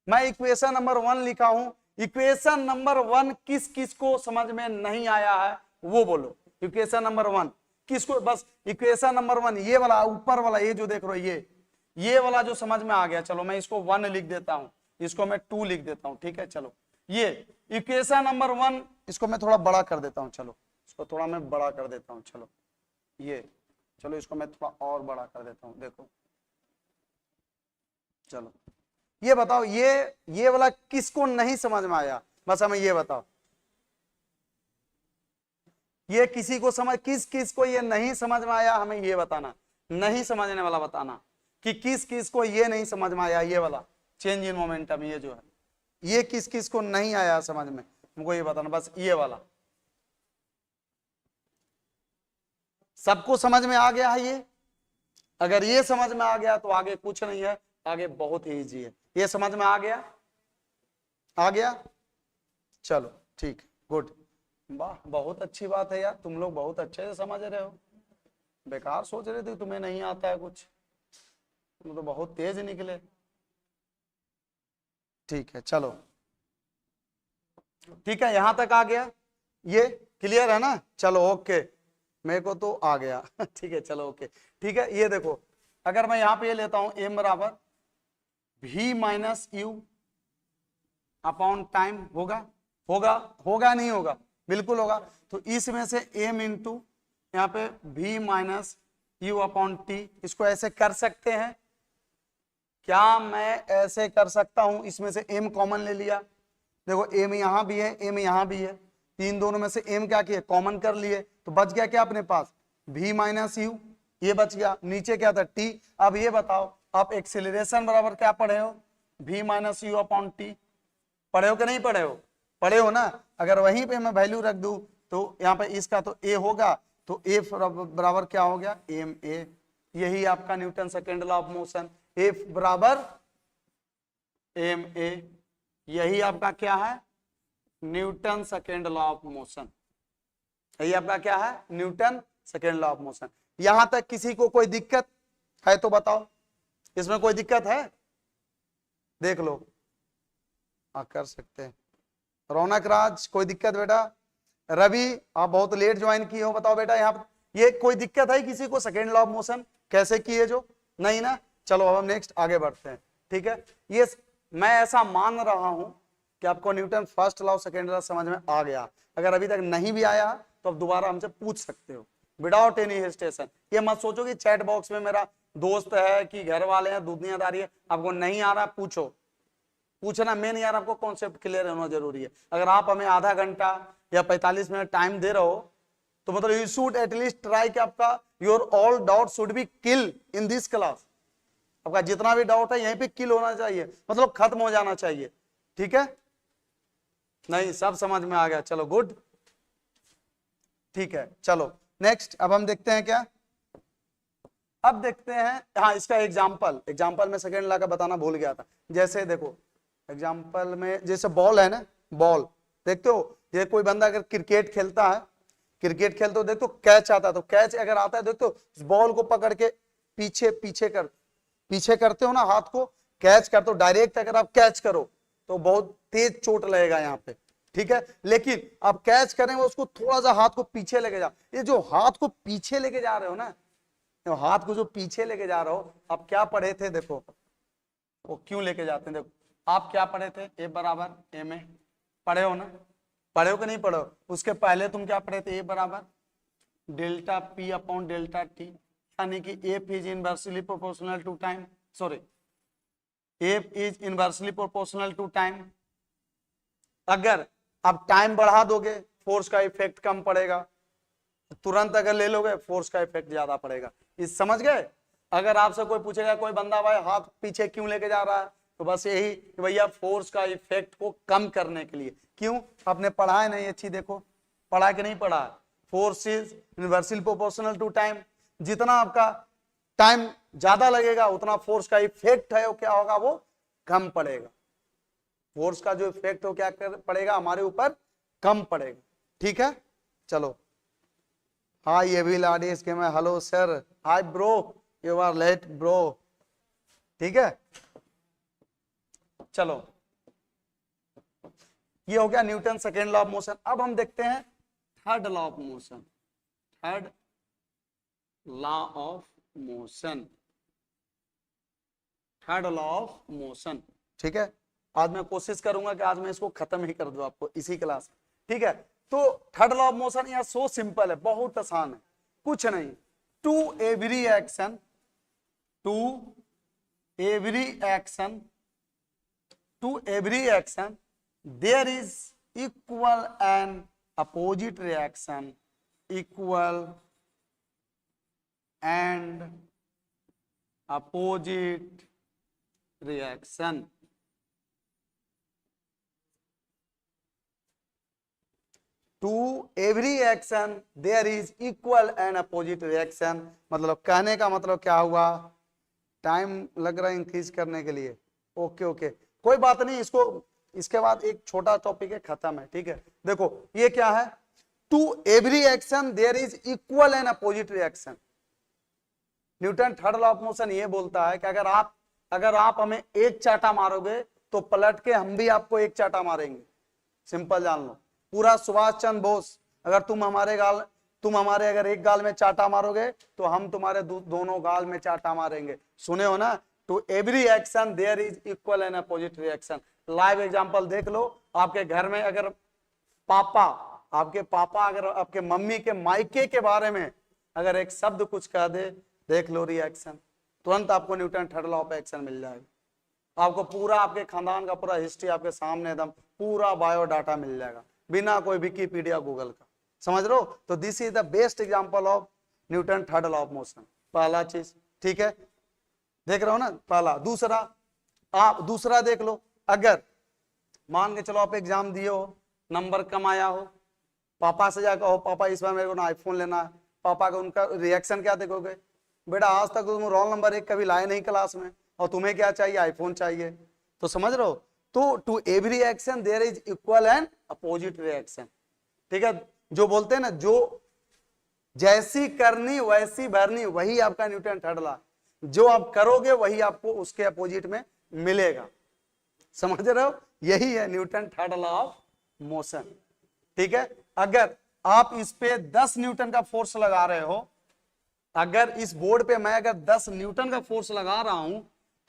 मैं इक्वेशन नंबर 1 लिखा हूं, इक्वेशन नंबर 1 किस किस को समझ में नहीं आया है वो बोलो। इक्वेशन नंबर 1 किसको, बस इक्वेशन नंबर 1 ये वाला ऊपर वाला, ये जो देख रहे हो ये वाला जो समझ में आ गया, चलो मैं इसको 1 लिख देता हूं, इसको मैं 2 लिख देता हूं, ठीक है। चलो ये इक्वेशन नंबर 1, इसको मैं थोड़ा बड़ा कर देता हूं, चलो इसको थोड़ा मैं बड़ा कर देता हूं, चलो ये, चलो इसको मैं थोड़ा और बड़ा कर देता हूं, देखो चलो ये बताओ, ये वाला किसको नहीं समझ में आया, बस हमें ये बताओ। ये किसी को समझ, किस को ये नहीं समझ में आया, हमें ये बताना, नहीं समझने वाला बताना कि किस को ये नहीं समझ में आया, ये वाला चेंज इन मोमेंटम, ये जो है ये किस को नहीं आया समझ में, हमको ये बताना, बस ये वाला। सबको समझ में आ गया है ये, अगर ये समझ में आ गया तो आगे कुछ नहीं है, आगे बहुत ही इजी है। ये समझ में आ गया, आ गया, चलो ठीक, गुड, वाह बहुत अच्छी बात है यार, तुम लोग बहुत अच्छे से समझ रहे हो, बेकार सोच रहे थे तुम्हें नहीं आता है कुछ, तुम तो बहुत तेज निकले, ठीक है। चलो ठीक है, यहां तक आ गया, ये क्लियर है ना, चलो ओके, मेरे को तो आ गया ठीक है, चलो ओके ठीक है। ये देखो अगर मैं यहां पे ये लेता हूं m बराबर v minus you upon time, होगा नहीं होगा, बिल्कुल होगा। तो इसमें से m इंटू यहाँ पे v minus you upon T, इसको ऐसे कर सकते हैं क्या, मैं ऐसे कर सकता हूं, इसमें से m कॉमन ले लिया, देखो m यहां भी है m यहां भी है, तीन दोनों में से m क्या किए कॉमन कर लिए, तो बच गया क्या अपने पास v माइनस यू, ये बच गया, नीचे क्या था t। अब ये बताओ आप एक्सेलरेशन बराबर क्या पढ़े हो, v minus you upon T, पढ़े हो कि नहीं पढ़े हो, पढ़े हो ना। अगर वहीं पे मैं वैल्यू रख दूं तो यहाँ पे इसका तो a होगा, तो a बराबर क्या हो गया ma, यही आपका Newton second law of motion, F बराबर एम ए, यही आपका क्या है, Newton second law of motion. यही आपका क्या है, Newton second law of motion. यहां तक किसी को कोई दिक्कत है तो बताओ, इसमें कोई दिक्कत है, देख लो। कर सकते हैं। रौनक राज, कोई दिक्कत बेटा? रवि, आप बहुत लेट ज्वाइन किए हो, बताओ बेटा यहाँ ये कोई दिक्कत है किसी को, सेकेंड लॉ ऑफ मोशन कैसे किए जो? नहीं ना। चलो अब हम नेक्स्ट आगे बढ़ते हैं, ठीक है। ये मैं ऐसा मान रहा हूं कि आपको Newton first law second law समझ में आ गया। अगर अभी तक नहीं भी आया तो आप दोबारा हमसे पूछ सकते हो विदाउट एनी हेजिटेशन। ये मत सोचो कि चैट बॉक्स में मेरा दोस्त है कि घर वाले हैं, दुनियादारी है, आपको नहीं आ रहा पूछो, पूछना मेन यार आपको कॉन्सेप्ट क्लियर होना जरूरी है। अगर आप हमें आधा घंटा या 45 मिनट टाइम दे रहे हो तो मतलब यू शुड एटलीस्ट ट्राई कि आपका your all doubt should be kill in this class. आपका जितना भी डाउट है यहीं पे किल होना चाहिए, मतलब खत्म हो जाना चाहिए, ठीक है। नहीं, सब समझ में आ गया, चलो गुड, ठीक है। चलो नेक्स्ट अब हम देखते हैं क्या, अब देखते हैं, हाँ इसका एग्जाम्पल में सेकेंड लॉ का बताना भूल गया था। जैसे देखो एग्जाम्पल में, जैसे बॉल है ना, बॉल देखते हो, ये कोई बंदा अगर क्रिकेट खेलता है, क्रिकेट खेलते हो देखो कैच आता है, तो कैच अगर आता है देखो बॉल को पकड़ के पीछे करते हो ना, हाथ को कैच करते हो, डायरेक्ट अगर आप कैच करो तो बहुत तेज चोट लगेगा यहाँ पे, ठीक है। लेकिन आप कैच करेंगे उसको थोड़ा सा हाथ को पीछे लेके जा, ये जो हाथ को पीछे लेके जा रहे हो ना, तो हाथ को जो पीछे लेके जा रहे हो, आप क्या पढ़े थे देखो, वो क्यों लेके जाते हैं देखो, आप क्या पढ़े थे, ए बराबर एम ए, पढ़े हो ना, पढ़े हो कि नहीं पढ़े हो? उसके पहले तुम क्या पढ़े थे, ए बराबर delta P upon delta T, यानी कि F is inversely proportional to time, sorry F is inversely proportional to time. अगर आप टाइम बढ़ा दोगे फोर्स का इफेक्ट कम पड़ेगा, तुरंत अगर ले लोगे फोर्स का इफेक्ट ज्यादा पड़ेगा। इस समझ गए? अगर आपसे कोई पूछेगा कोई बंदा भाई हाथ पीछे क्यों लेके जा रहा है, तो बस यही कि भैया फोर्स का इफेक्ट को कम करने के लिए। क्यों? आपने पढ़ा है नहीं अच्छी, देखो पढ़ा कि नहीं पढ़ा, force is inversely proportional to time, जितना आपका टाइम ज्यादा लगेगा उतना फोर्स का इफेक्ट है वो क्या होगा, वो कम पड़ेगा। फोर्स का जो इफेक्ट हो क्या पड़ेगा हमारे ऊपर, कम पड़ेगा, ठीक है। चलो हाय ये भी लाडिस के मैं, hello sir, hi bro, you are late bro, ठीक है। चलो ये हो गया Newton second law of motion. अब हम देखते हैं third law of motion, third law of motion, third law of motion, ठीक है। आज मैं कोशिश करूंगा कि आज मैं इसको खत्म ही कर दूं आपको इसी क्लास में, ठीक है। तो थर्ड लॉ ऑफ मोशन यहाँ सो सिंपल है, बहुत आसान है, कुछ नहीं, to every action, to every action, to every action there is equal and opposite reaction, equal and opposite reaction, to every action there is equal and opposite reaction। मतलब कहने का मतलब क्या हुआ, टाइम लग रहा है इंक्रीज करने के लिए, ओके ओके कोई बात नहीं, इसको इसके बाद एक छोटा टॉपिक है, खत्म है, ठीक है। देखो ये क्या है, to every action there is equal and opposite reaction. Newton third law of motion ये बोलता है कि अगर आप हमें एक चाटा मारोगे तो पलट के हम भी आपको एक चाटा मारेंगे, सिंपल जान लो। पूरा सुभाष चंद्र बोस, अगर तुम हमारे अगर एक गाल में चाटा मारोगे तो हम तुम्हारे दोनों गाल में चाटा मारेंगे, सुने हो ना। To every action there is equal and opposite reaction. Live example देख लो, आपके घर में अगर आपके पापा अगर आपके मम्मी के मायके के बारे में अगर एक शब्द कुछ कह दे, देख लो रिएक्शन, तुरंत आपको Newton third law of action मिल जाएगा। आपको पूरा आपके खानदान का पूरा हिस्ट्री आपके सामने एकदम पूरा बायोडाटा मिल जाएगा, बिना कोई विकिपीडिया गूगल का, समझ लो। तो this is the best example of Newton third law of motion, पहला चीज, ठीक है, देख रहे हो ना, पहला। दूसरा देख लो, अगर मान के चलो आप एग्जाम दिए हो, नंबर कम आया हो, पापा से जाकर हो पापा इस बार मेरे को ना आईफोन लेना है, पापा का उनका रिएक्शन क्या देखोगे, बेटा आज तक तुम रोल नंबर 1 कभी लाए नहीं क्लास में और तुम्हें क्या चाहिए, आईफोन चाहिए। तो समझ रहे हो, तो to every action there is equal and opposite reaction, ठीक है। जो बोलते हैं ना, जो जैसी करनी वैसी भरनी, वही आपका न्यूटन थर्ड लॉ, जो आप करोगे वही आपको उसके अपोजिट में मिलेगा, समझ रहे हो, यही है Newton third law of motion, ठीक है। अगर आप इस पे 10 न्यूटन का फोर्स लगा रहे हो, अगर इस बोर्ड पे मैं अगर 10 न्यूटन का फोर्स लगा रहा हूं,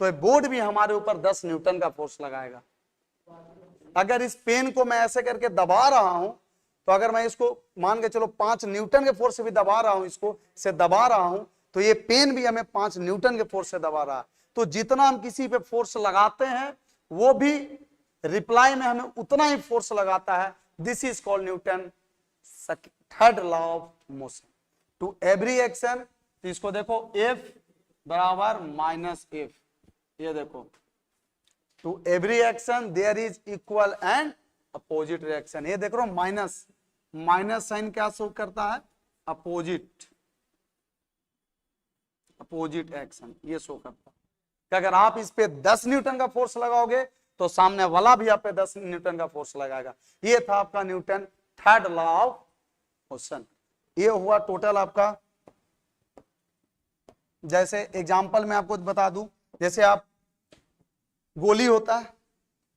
तो ये बोर्ड भी हमारे ऊपर 10 न्यूटन का फोर्स लगाएगा। अगर इस पेन को मैं ऐसे करके दबा रहा हूं, तो अगर मैं इसको मान के चलो 5 न्यूटन के फोर्स से भी दबा रहा हूं, इसको से दबा रहा हूं, तो ये पेन भी हमें 5 न्यूटन के फोर्स से दबा रहा है। तो जितना हम किसी पे फोर्स लगाते हैं, वो भी रिप्लाई में हमें उतना ही फोर्स लगाता है। This is called Newton third law of motion. To every action, तो इसको देखो F बराबर माइनस F, ये देखो, to every action there is equal and opposite reaction. ये देख रहे हो, माइनस माइनस साइन क्या शो करता है, अपोजिट, अपोजिट एक्शन ये शो करता है कि अगर आप इस पे 10 न्यूटन का फोर्स लगाओगे, तो सामने वाला भी आप पे 10 न्यूटन का फोर्स लगाएगा। ये था आपका Newton third law of motion. ये हुआ टोटल आपका। जैसे एग्जांपल में आपको बता दूं, जैसे आप गोली होता है,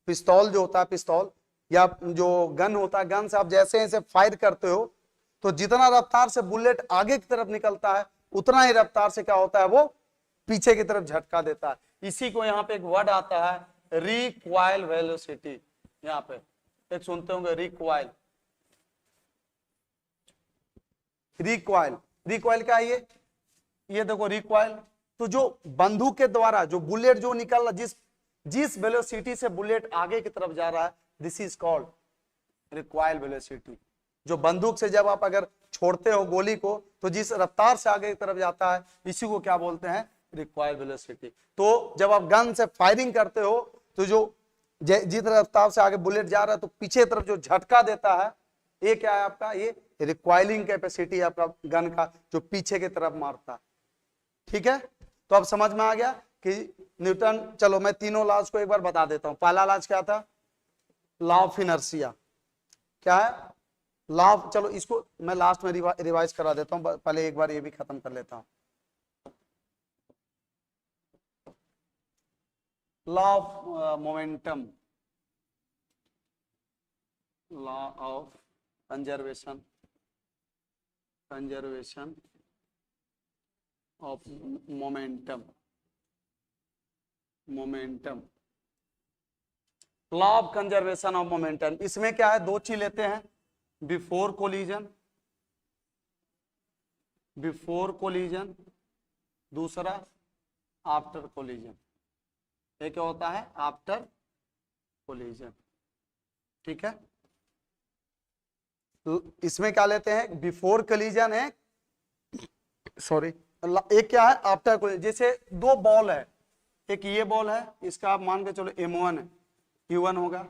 पिस्तौल जो होता है, पिस्तौल या जो गन होता है, गन से आप जैसे ऐसे फायर करते हो, तो जितना रफ्तार से बुलेट आगे की तरफ निकलता है, उतना ही रफ्तार से क्या होता है, वो पीछे की तरफ झटका देता है। इसी को यहाँ पे एक वर्ड आता है रिक्वाइल वेलोसिटी। यहाँ पे एक सुनते होंगे रिक्वाइल, रिक्वाइल, रिक्वाइल क्या है ये देखो रिक्वाइल। तो जो बंदूक के द्वारा जो बुलेट जो निकल रहा, जिस वेलोसिटी से बुलेट आगे की तरफ जा रहा है, this is called recoil velocity. जो बंदूक से जब आप अगर छोड़ते हो गोली को, तो जिस रफ्तार से आगे की तरफ जाता है, इसी को क्या बोलते हैं, रिक्वाइल वेलोसिटी। तो जब आप गन से फायरिंग करते हो, तो जो जिस रफ्तार से आगे बुलेट जा रहा है, तो पीछे तरफ जो झटका देता है, ये क्या है आपका, ये रिक्वाइलिंग कैपेसिटी आपका गन का, जो पीछे की तरफ मारता है, ठीक है। तो अब समझ में आ गया कि न्यूटन, चलो मैं तीनों लॉज को एक बार बता देता हूं। पहला लॉज क्या था, लॉ ऑफ इनर्शिया, क्या है लॉ ऑफ, चलो इसको मैं लास्ट में रिवाइज करा देता हूं, पहले एक बार ये भी खत्म कर लेता हूं। Law of momentum, law of conservation, conservation of momentum, momentum, law of conservation of momentum. इसमें क्या है, दो चीज लेते हैं, बिफोर कोलिजन, बिफोर कोलिजन, दूसरा आफ्टर कोलिजन। ये क्या होता है, आफ्टर कोलिजन, ठीक है। इसमें क्या लेते हैं, बिफोर कोलिजन है, सॉरी, एक क्या है आफ्टर कोलिजन। जैसे दो बॉल है, एक ये बॉल है, इसका आप मान के चलो m1 है, u1 होगा।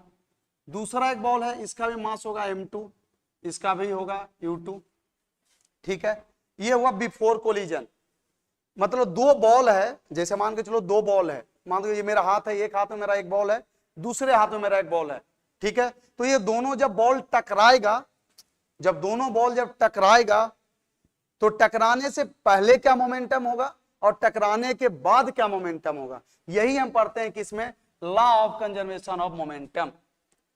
दूसरा एक बॉल है, इसका भी मास होगा m2, इसका भी होगा u2, ठीक है। ये हुआ बिफोर कोलिजन, मतलब दो बॉल है, जैसे मान के चलो दो बॉल है, मान लो ये मेरा हाथ है, एक हाथ में मेरा एक बॉल है, दूसरे हाथ में मेरा एक बॉल है, ठीक है। तो ये दोनों जब बॉल टकराएगा, जब दोनों बॉल जब टकराएगा, तो टकराने से पहले क्या मोमेंटम होगा और टकराने के बाद क्या मोमेंटम होगा, यही हम पढ़ते हैं किसमें, law of conservation of momentum.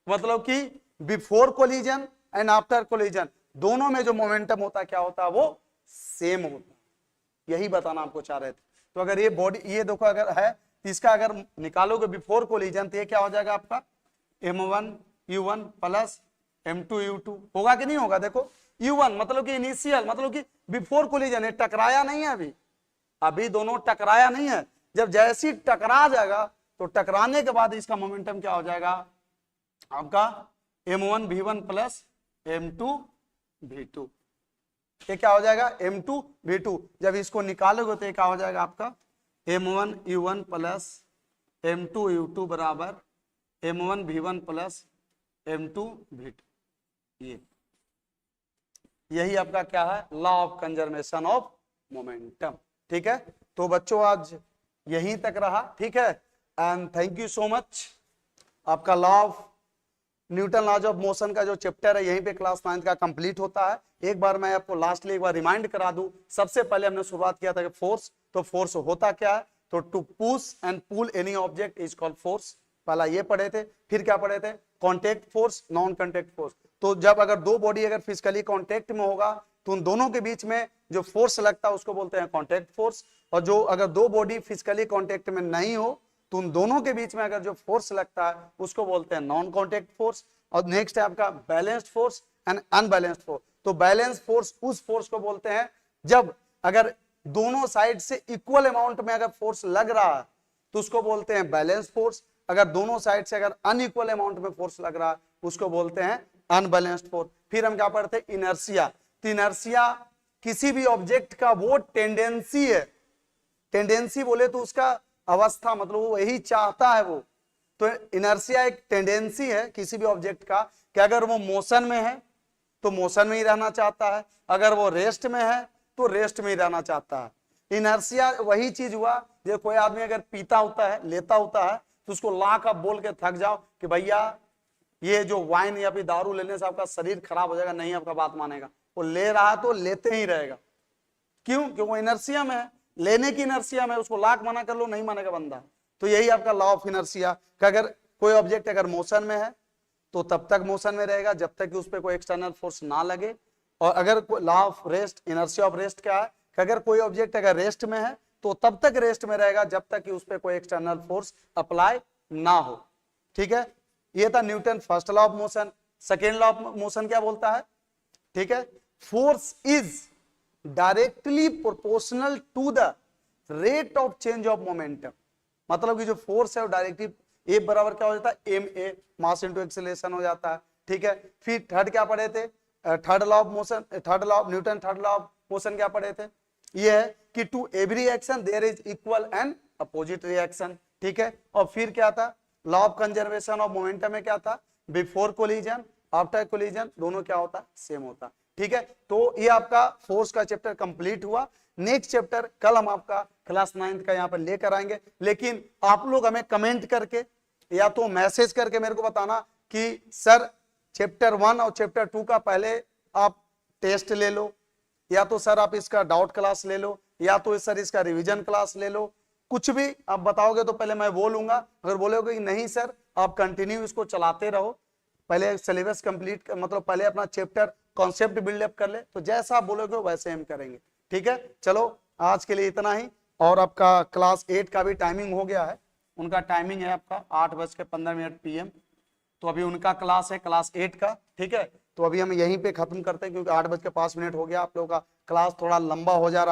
मतलब कि before collision and after collision दोनों में जो मोमेंटम होता है, क्या होता है, वो सेम होता है, यही बताना आपको चाह रहे थे। तो अगर ये बॉडी, ये देखो अगर है, तो इसका अगर निकालोगे बिफोर कोलिजन, तो ये क्या हो जाएगा आपका m1 u1 plus m2 u2, होगा कि नहीं होगा। देखो u1 मतलब कि इनिशियल, मतलब कि बिफोर कोलिजन है, टकराया नहीं है, अभी दोनों टकराया नहीं है। जब जैसी टकरा जाएगा, तो टकराने के बाद इसका मोमेंटम क्या हो जाएगा आपका m1 v1 plus m2 v2। ये क्या हो जाएगा m2 v2। जब इसको निकालोगे तो ये क्या हो जाएगा आपका m1 u1 plus m2 u2 बराबर m1 v1 plus m2 v2। यही आपका क्या है, law of conservation of momentum, ठीक है। तो बच्चों आज यहीं तक रहा, ठीक है। And thank you so much. आपका law of Newton laws of motion का जो चैप्टर है यहीं पे क्लास 9 का कंप्लीट होता है। एक बार मैं आपको लास्टली एक बार रिमाइंड करा दूं, सबसे पहले हमने शुरुआत किया था कि फोर्स, तो फोर्स होता क्या है, तो to push and pull any object is called force, पहला ये पढ़े थे। फिर क्या पढ़े थे, contact force, non contact force. तो जब अगर दो बॉडी अगर फिजिकली कॉन्टेक्ट में होगा तो उन दोनों के बीच में जो फोर्स लगता है उसको बोलते हैं कॉन्टेक्ट फोर्स, और जो अगर दो बॉडी फिजिकली कॉन्टेक्ट में नहीं हो तो उन दोनों के बीच में अगर जो फोर्स लगता है उसको बोलते हैं नॉन कॉन्टेक्ट फोर्स। और नेक्स्ट है आपका balanced force and unbalanced force. तो बैलेंस फोर्स उस फोर्स को बोलते हैं जब अगर दोनों साइड से इक्वल अमाउंट में अगर फोर्स लग रहा है तो उसको बोलते हैं बैलेंस फोर्स। अगर दोनों साइड से अगर अनइक्वल अमाउंट में फोर्स लग रहा है उसको बोलते हैं अनबैलेंस्ड फोर्स। फिर हम क्या पढ़ते हैं, इनर्शिया। तो इनर्शिया किसी भी ऑब्जेक्ट का वो टेंडेंसी है, टेंडेंसी बोले तो उसका अवस्था, मतलब वो यही चाहता है वो। तो इनर्शिया एक टेंडेंसी है किसी भी ऑब्जेक्ट का कि अगर वो मोशन में है तो मोशन में ही रहना चाहता है, अगर वो रेस्ट में है तो रेस्ट में ही रहना चाहता है। इनर्शिया वही चीज हुआ जो कोई आदमी अगर पीता होता है, लेता होता है, तो उसको लाख आप बोल के थक जाओ कि भैया ये जो वाइन या फिर दारू लेने से आपका शरीर खराब हो जाएगा, नहीं आपका बात मानेगा, वो ले रहा तो लेते ही रहेगा। क्यों? क्योंकि वो इनर्शिया में है, लेने की इनर्शिया में, उसको लाख मना कर लो नहीं मानेगा बंदा। तो यही आपका लॉ ऑफ इनर्शिया कि अगर कोई ऑब्जेक्ट अगर मोशन में है तो तब तक मोशन में रहेगा जब तक कि उस पर कोई एक्सटर्नल फोर्स ना लगे। और अगर law of rest, inertia of rest क्या है कि अगर कोई ऑब्जेक्ट अगर रेस्ट में है तो तब तक रेस्ट में रहेगा जब तक कि उस पर कोई एक्सटर्नल फोर्स अप्लाई ना हो। ठीक है, ये था Newton first law of motion. Second law of motion क्या बोलता है, ठीक है, force is directly proportional to the rate of change of momentum. मतलब कि जो फोर्स है वो डायरेक्टली ए बराबर क्या हो जाता है, M A, mass into acceleration हो जाता है। ठीक है, फिर थर्ड क्या पढ़े थे, third law of motion, third law of Newton third law of motion क्या पढ़े थे, ये है कि to every action there is equal and opposite reaction. ठीक है, और फिर क्या था, law of conservation of momentum में क्या था, बिफोर कोलिजन आफ्टर कोलिजन दोनों क्या होता, सेम होता। ठीक है, तो ये आपका फोर्स का चैप्टर कंप्लीट हुआ। नेक्स्ट चैप्टर कल हम आपका क्लास 9 का यहाँ पर लेकर आएंगे, लेकिन आप लोग हमें कमेंट करके या तो मैसेज करके मेरे को बताना कि सर चैप्टर 1 और चैप्टर 2 का पहले आप टेस्ट ले लो, या तो सर आप इसका डाउट क्लास ले लो, या तो सर इसका रिवीजन क्लास ले लो। कुछ भी आप बताओगे तो पहले मैं वो लूंगा। अगर बोलोगे कि नहीं सर आप कंटिन्यू इसको चलाते रहो, पहले सिलेबस कंप्लीट, मतलब पहले अपना चैप्टर कॉन्सेप्ट बिल्डअप कर ले, तो जैसा आप बोलोगे वैसे हम करेंगे। ठीक है, चलो आज के लिए इतना ही। और आपका क्लास 8 का भी टाइमिंग हो गया है, उनका टाइमिंग है आपका 8:15 PM। तो अभी उनका क्लास है क्लास 8 का। ठीक है, तो अभी हम यहीं पे खत्म करते हैं क्योंकि 8:05 हो गया। आप लोगों का क्लास थोड़ा लंबा हो जा रहा है।